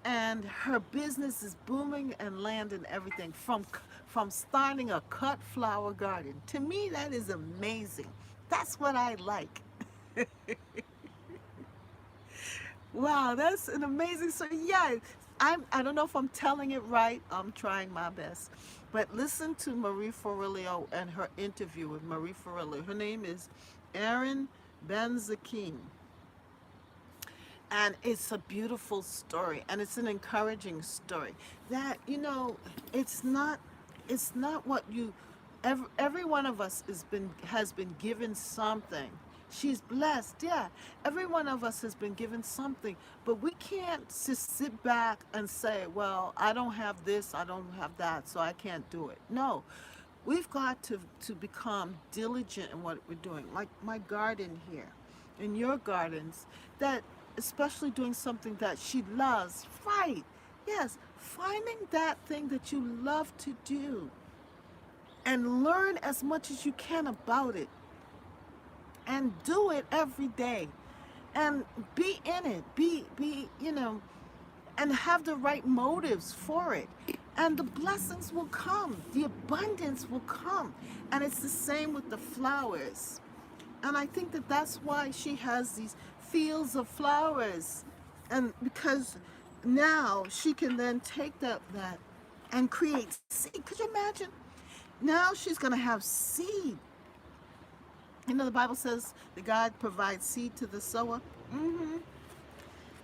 and her business is booming and landing everything from starting a cut flower garden. To me, that is amazing. That's what I like. Wow, that's an amazing story. Yeah, I don't know if I'm telling it right. I'm trying my best. But listen to Marie Forleo and her interview with Marie Forleo. Her name is Erin Benzakim. And it's a beautiful story, and it's an encouraging story. That, you know, it's not it's not what you every one of us has been given something. She's blessed, yeah. Every one of us has been given something, but we can't just sit back and say, well, I don't have this, I don't have that, so I can't do it. No, we've got to become diligent in what we're doing. Like my garden here, in your gardens, that especially doing something that she loves, right? Yes, finding that thing that you love to do and learn as much as you can about it and do it every day and be in it, be you know, and have the right motives for it, and the blessings will come, the abundance will come. And it's the same with the flowers, and I think that that's why she has these fields of flowers, and because now she can then take that and create seed. Could you imagine? Now she's going to have seed. You know, the Bible says that God provides seed to the sower. hmm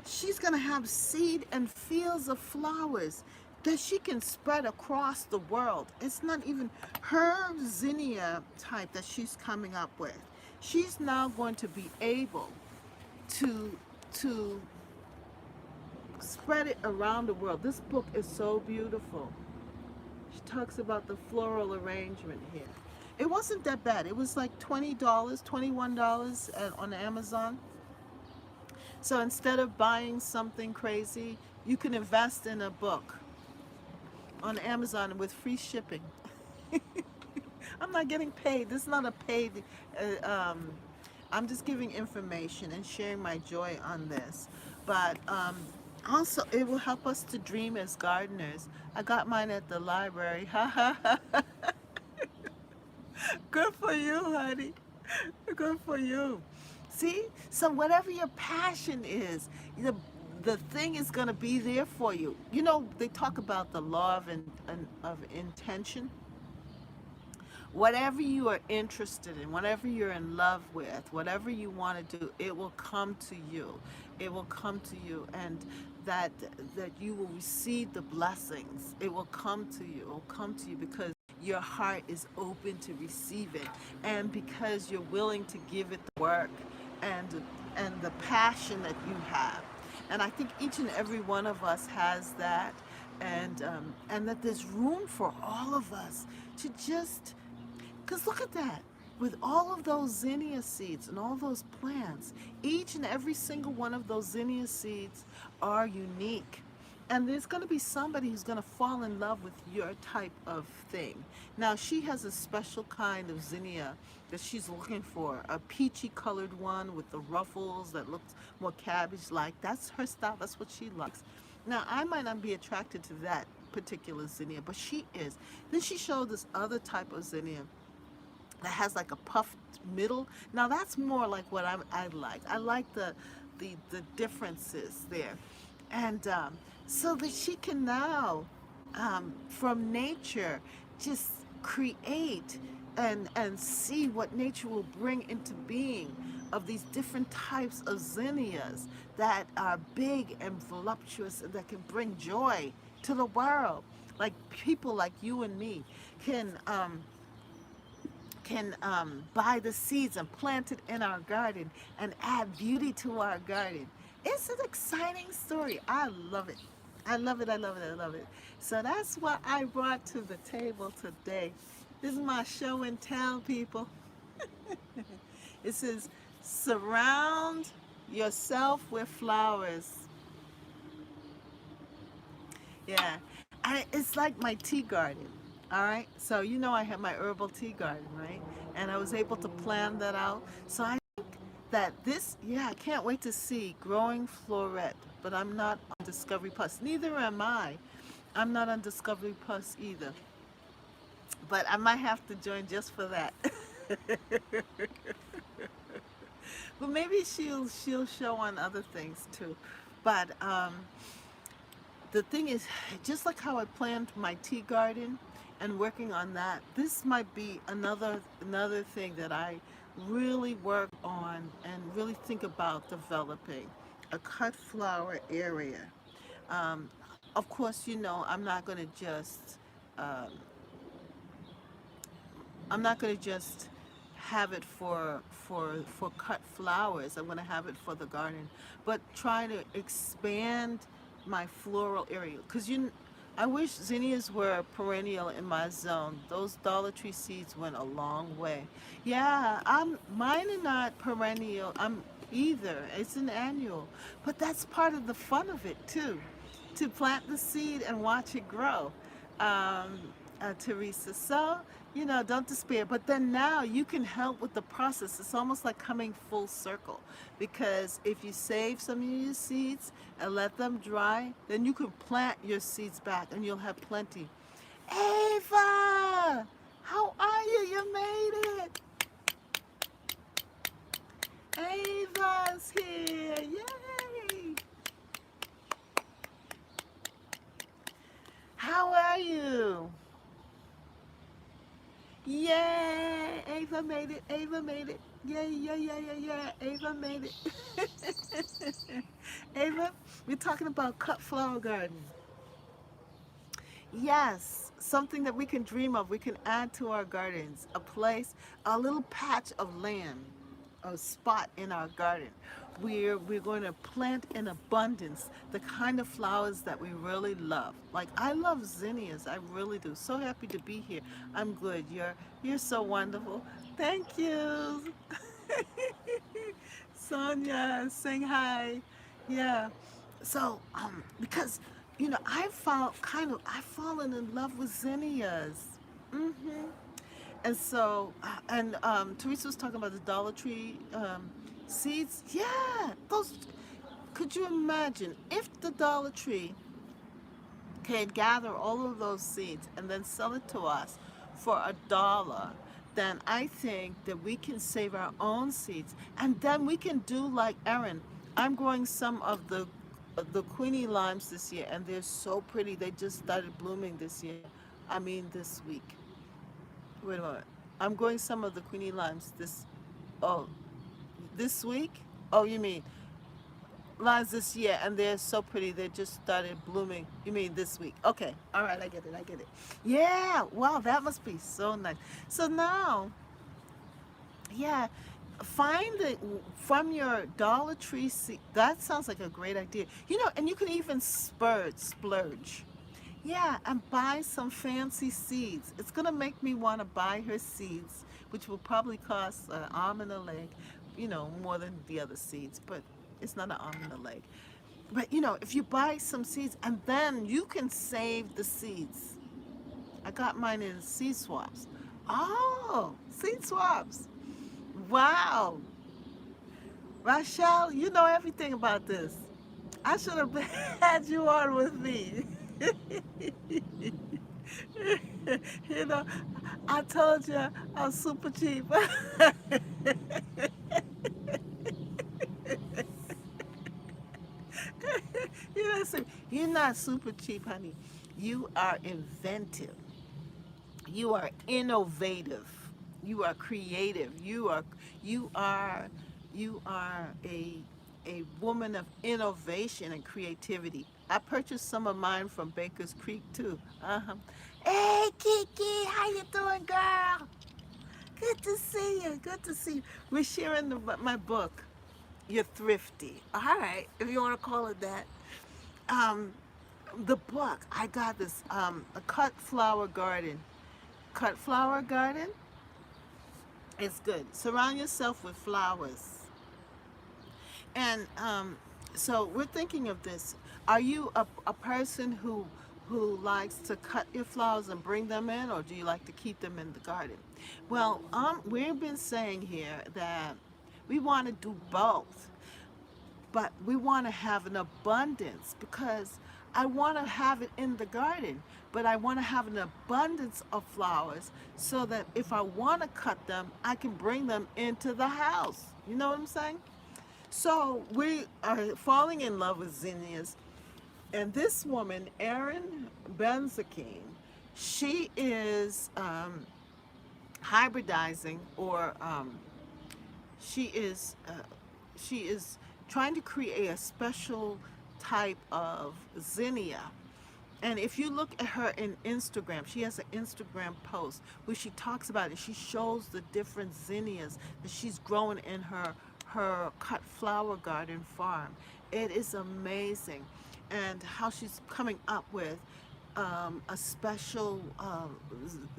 She's going to have seed and fields of flowers that she can spread across the world. It's not even her zinnia type that she's coming up with. She's now going to be able to to spread it around the world. This book is so beautiful. She talks about the floral arrangement here. It wasn't that bad. It was like $20, $21 on Amazon. So instead of buying something crazy, you can invest in a book on Amazon with free shipping. I'm not getting paid. This is not a paid. I'm just giving information and sharing my joy on this. But also, it will help us to dream as gardeners. I got mine at the library. Ha ha ha. Good for you, honey. Good for you. See? So whatever your passion is, the thing is going to be there for you. You know, they talk about the law of intention. Whatever you are interested in, whatever you're in love with, whatever you want to do, it will come to you. It will come to you, and that that you will receive the blessings. It will come to you. It will come to you because your heart is open to receive it, and because you're willing to give it the work and the passion that you have. And I think each and every one of us has that, and that there's room for all of us to just, because look at that. With all of those zinnia seeds and all those plants, each and every single one of those zinnia seeds are unique. And there's going to be somebody who's going to fall in love with your type of thing. Now, she has a special kind of zinnia that she's looking for, a peachy colored one with the ruffles that looks more cabbage-like. That's her style. That's what she likes. Now, I might not be attracted to that particular zinnia, but she is. Then she showed this other type of zinnia that has like a puffed middle. Now that's more like what I like. I like the differences there, and so that she can now, from nature, just create and see what nature will bring into being of these different types of zinnias that are big and voluptuous and that can bring joy to the world. Like people like you and me can buy the seeds and plant it in our garden and add beauty to our garden. It's an exciting story. I love it. I love it. I love it. I love it. So that's what I brought to the table today. This is my show and tell, people. It says, surround yourself with flowers. Yeah. It's like my tea garden. All right. So, I have my herbal tea garden, right? And I was able to plan that out. So I think that I can't wait to see Growing Floret, but I'm not on Discovery Plus. Neither am I. I'm not on Discovery Plus either. But I might have to join just for that. But maybe she'll show on other things too. But the thing is, just like how I planned my tea garden and working on that, this might be another thing that I really work on and really think about developing a cut flower area. Um, of course, um, I'm not going to just have it for cut flowers. I'm going to have it for the garden, but try to expand my floral area. I wish zinnias were perennial in my zone. Those Dollar Tree seeds went a long way. Yeah, mine are not perennial. I'm either. It's an annual, but that's part of the fun of it too, to plant the seed and watch it grow. Um, Teresa. So, don't despair. But then now you can help with the process. It's almost like coming full circle. Because if you save some of your seeds and let them dry, then you can plant your seeds back and you'll have plenty. Ava! How are you? You made it! Ava's here! Yay! How are you? Yay! Ava made it. Ava made it. Yay, yeah, yeah, yeah, yeah. Ava made it. Ava, we're talking about cut flower garden. Yes, something that we can dream of. We can add to our gardens. A little patch of land, a spot in our garden. We're going to plant in abundance the kind of flowers that we really love. Like I love zinnias. I really do. So happy to be here. I'm good. You're so wonderful. Thank you. Sonia, saying hi. Yeah. So, because I've fallen in love with zinnias. hmm and Teresa was talking about the Dollar Tree seeds. Yeah, those. Could you imagine if the Dollar Tree can gather all of those seeds and then sell it to us for $1, then I think that we can save our own seeds, and then we can do like Erin. I'm growing some of the Queenie limes this year, and they're so pretty. They just started blooming this year. I mean, this week. Wait a moment. I'm growing some of the Queenie limes oh, this week? Oh, you mean limes this year, and they're so pretty. They just started blooming. You mean this week? Okay. All right. I get it. I get it. Yeah. Wow. That must be so nice. So now, yeah, find it from your Dollar Tree. That sounds like a great idea. And you can even splurge. Yeah, and buy some fancy seeds. It's gonna make me want to buy her seeds, which will probably cost an arm and a leg, more than the other seeds. But it's not an arm and a leg. But if you buy some seeds and then you can save the seeds. I got mine in seed swaps. Oh, seed swaps. Wow. Rachel, you know everything about this. I should have had you on with me. you know, I told you I'm super cheap. You're not super cheap, honey. You are inventive. You are innovative. You are creative. You are a woman of innovation and creativity. I purchased some of mine from Baker's Creek too. Uh-huh. Hey Kiki, how you doing, girl? Good to see you. Good to see you. We're sharing my book. You're thrifty. All right, if you want to call it that. Um, the book. I got this. A cut flower garden. Cut flower garden. It's good. Surround yourself with flowers. And so we're thinking of this. Are you a person who likes to cut your flowers and bring them in, or do you like to keep them in the garden? Well, we've been saying here that we want to do both, but we want to have an abundance because I want to have it in the garden, but I want to have an abundance of flowers so that if I want to cut them, I can bring them into the house. You know what I'm saying? So we are falling in love with zinnias. And this woman, Erin Benzakin, she is hybridizing, or she is uh, she is trying to create a special type of zinnia. And if you look at her in Instagram, she has an Instagram post where she talks about it. She shows the different zinnias that she's growing in her cut flower garden farm. It is amazing, and how she's coming up with a special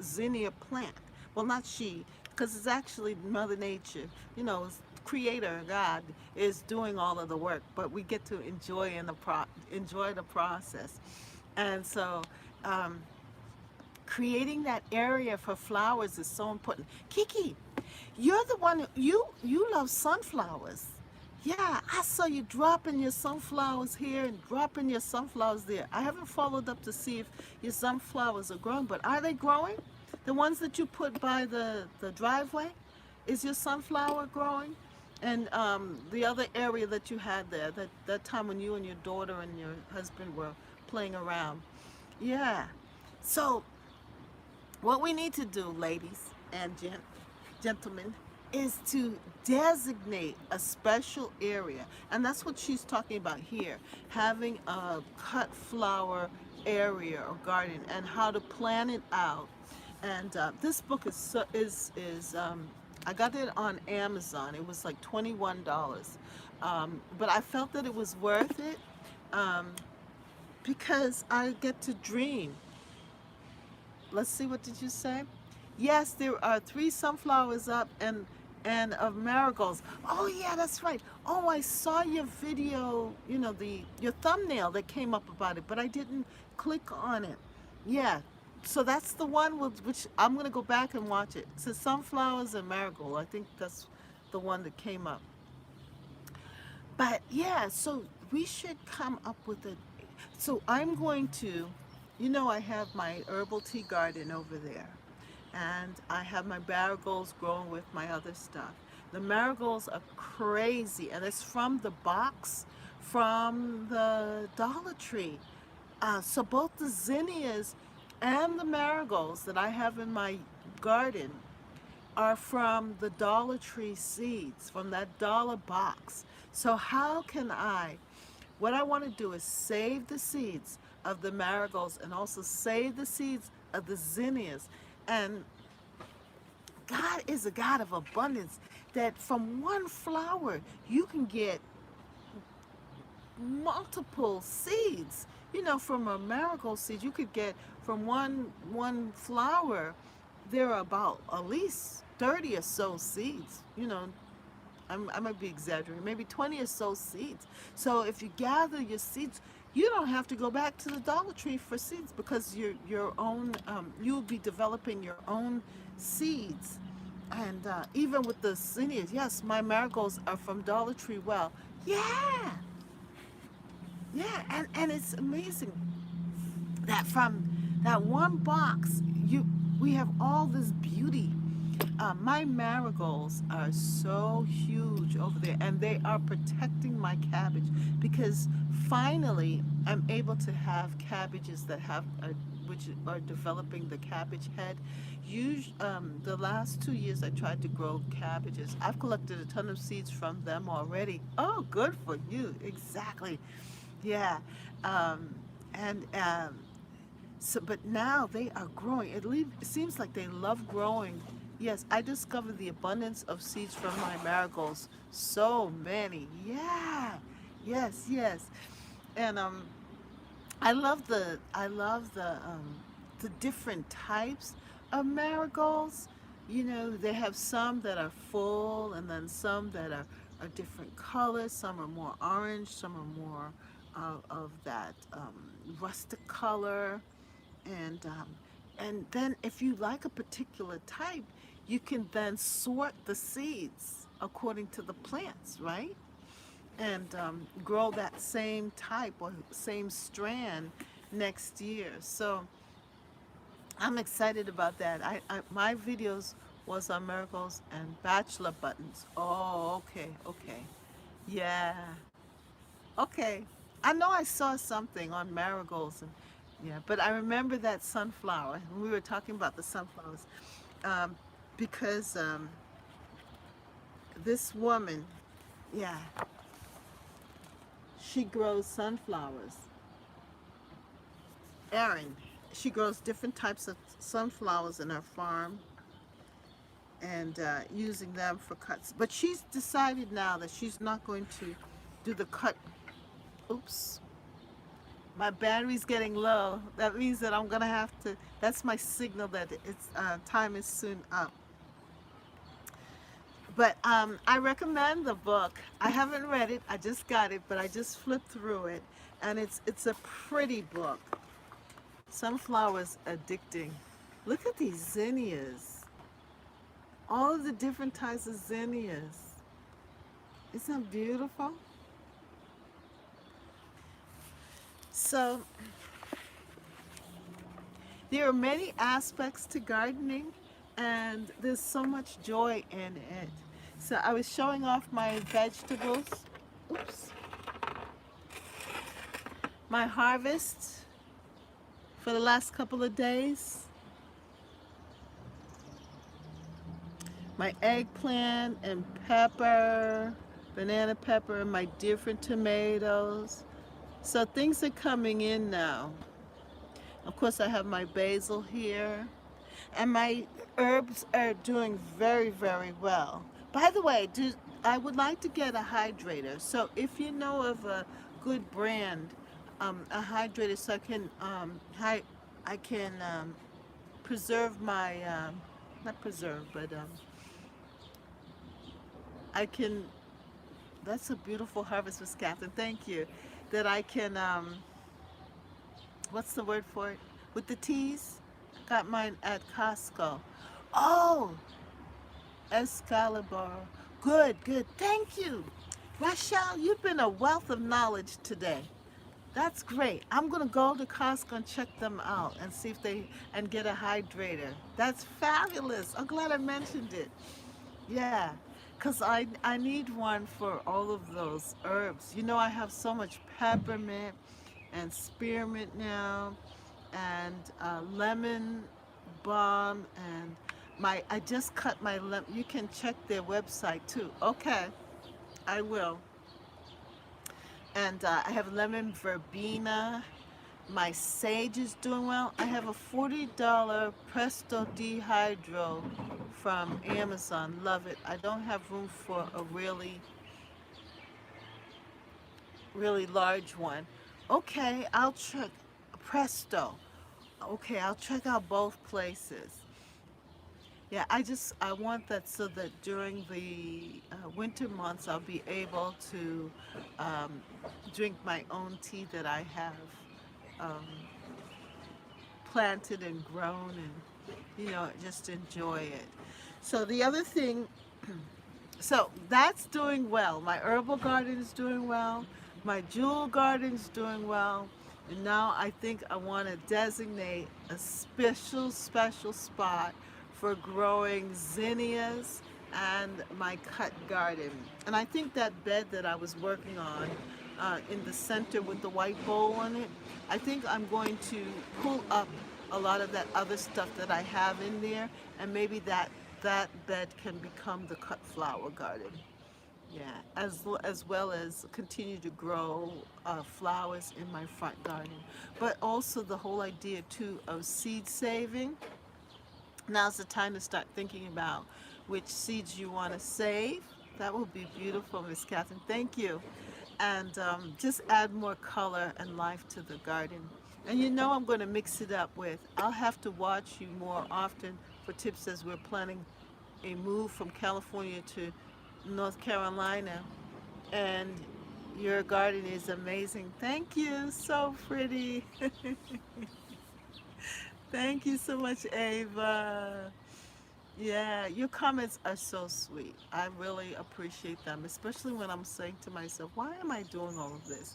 zinnia plant. Well, not she, because it's actually Mother Nature. You know, Creator God is doing all of the work, but we get to enjoy the process. And so, um, creating that area for flowers is so important. Kiki, you're the one, you love sunflowers. Yeah, I saw you dropping your sunflowers here and dropping your sunflowers there. I haven't followed up to see if your sunflowers are growing, but are they growing? The ones that you put by the driveway? Is your sunflower growing? And the other area that you had there, that time when you and your daughter and your husband were playing around. Yeah. So what we need to do, ladies and gentlemen, is to designate a special area. And that's what she's talking about here, having a cut flower area or garden and how to plan it out. And this book is I got it on Amazon. It was like $21. But I felt that it was worth it um, because I get to dream. Let's see, what did you say? Yes, there are three sunflowers up and of marigolds. Oh yeah, that's right. Oh, I saw your video, the your thumbnail that came up about it, but I didn't click on it. Yeah. So that's the one with which I'm gonna go back and watch it. It says sunflowers and marigold. I think that's the one that came up. But yeah, so we should come up with a. So I'm going to, I have my herbal tea garden over there, and I have my marigolds growing with my other stuff. The marigolds are crazy, and it's from the box from the Dollar Tree. So both the zinnias and the marigolds that I have in my garden are from the Dollar Tree seeds, from that dollar box. So how can what I want to do is save the seeds of the marigolds and also save the seeds of the zinnias. And God is a God of abundance, that from one flower you can get multiple seeds. From a marigold seed, you could get from one flower, there are about at least 30 or so seeds. I might be exaggerating, maybe 20 or so seeds. So if you gather your seeds, you don't have to go back to the Dollar Tree for seeds, because your own you'll be developing your own seeds. And even with the zinnias, yes, my marigolds are from Dollar Tree. Well, yeah, yeah, and it's amazing that from that one box, we have all this beauty. My marigolds are so huge over there, and they are protecting my cabbage, because finally I'm able to have cabbages that which are developing the cabbage head. The last 2 years I tried to grow cabbages. I've collected a ton of seeds from them already. Oh, good for you. Exactly. Yeah. Um, and so, but now they are growing. It seems like they love growing. Yes, I discovered the abundance of seeds from my marigolds. So many. Yeah. Yes, yes. And I love the different types of marigolds. They have some that are full, and then some that are different colors. Some are more orange, some are more of that rustic color, and then if you like a particular type, you can then sort the seeds according to the plants, right? And grow that same type or same strand next year. So I'm excited about that. My videos was on miracles and bachelor buttons. Oh, okay, okay. Yeah. Okay. I know I saw something on marigolds and yeah, but I remember that sunflower. We were talking about the sunflowers um, because this woman, yeah, she grows sunflowers. Erin, she grows different types of sunflowers in her farm and using them for cuts. But she's decided now that she's not going to do the cut. Oops, my battery's getting low. That means that I'm gonna have to. That's my signal that it's time is soon up. But I recommend the book. I haven't read it. I just got it, but I just flipped through it, and it's a pretty book. Sunflowers addicting. Look at these zinnias. All of the different types of zinnias. Isn't that beautiful? So there are many aspects to gardening, and there's so much joy in it. So I was showing off my vegetables. Oops. My harvest for the last couple of days. My eggplant and pepper, banana pepper, my different tomatoes. So things are coming in now. Of course, I have my basil here. And my herbs are doing very, very well. By the way, I would like to get a hydrator. So if you know of a good brand, a hydrator, so I can preserve my, not preserve, but I can. That's a beautiful harvest, Miss Catherine. Thank you. That I can. What's the word for it? With the T's. Got mine at Costco. Oh, Excalibur. Good, good. Thank you. Rachel, you've been a wealth of knowledge today. That's great. I'm gonna go to Costco and check them out and see if they and get a hydrator. That's fabulous. I'm glad I mentioned it. Yeah, because I need one for all of those herbs. You know, I have so much peppermint and spearmint now, and lemon balm, and I just cut my lemon. You can check their website too. Okay, I will. And I have lemon verbena. My sage is doing well. I have a $40 Presto Dehydro from Amazon. Love it. I don't have room for a really, really large one. Okay, I'll check Presto. Okay, I'll check out both places. Yeah, I want that so that during the winter months I'll be able to um, drink my own tea that I have um, planted and grown, and just enjoy it. So the other thing, so that's doing well. My herbal garden is doing well. My jewel garden is doing well. And now I think I want to designate a special spot for growing zinnias and my cut garden. And I think that bed that I was working on in the center with the white bowl on it, I think I'm going to pull up a lot of that other stuff that I have in there, and maybe that bed can become the cut flower garden. Yeah, as well as continue to grow flowers in my front garden, but also the whole idea too of seed saving. Now's the time to start thinking about which seeds you want to save. That will be beautiful, Miss Catherine. Thank you. And just add more color and life to the garden. And I'm going to mix it up with, I'll have to watch you more often for tips as we're planning a move from California to North Carolina. And Your garden is amazing. Thank you. So pretty. Thank you so much, Ava. Yeah, your comments are so sweet. I really appreciate them, especially when I'm saying to myself, why am I doing all of this?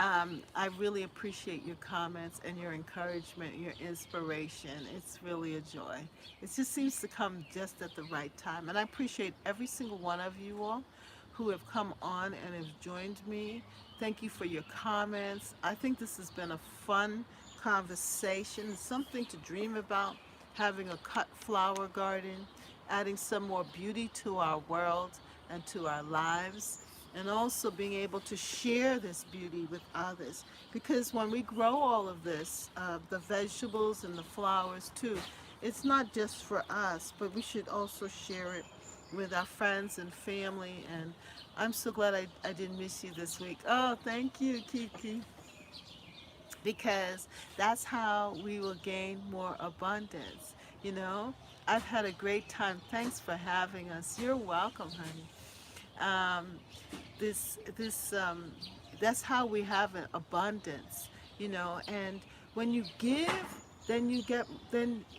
I really appreciate your comments and your encouragement, your inspiration. It's really a joy. It just seems to come just at the right time. And I appreciate every single one of you all who have come on and have joined me. Thank you for your comments. I think this has been a fun conversation, something to dream about, having a cut flower garden, adding some more beauty to our world and to our lives, and also being able to share this beauty with others. Because when we grow all of this, the vegetables and the flowers too, it's not just for us, but we should also share it with our friends and family. And I'm so glad I didn't miss you this week. Oh, thank you, Kiki. Because that's how we will gain more abundance. You know, I've had a great time. Thanks for having us. You're welcome, honey. This that's how we have an abundance, you know. And when you give, then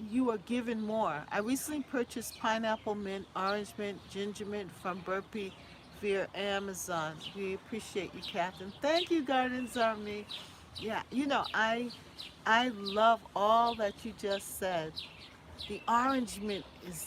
you are given more. I recently purchased pineapple mint, orange mint, ginger mint from Burpee via Amazon. We appreciate you, Catherine. Thank you, Gardens Army. Yeah, you know, I love all that you just said. The orange mint is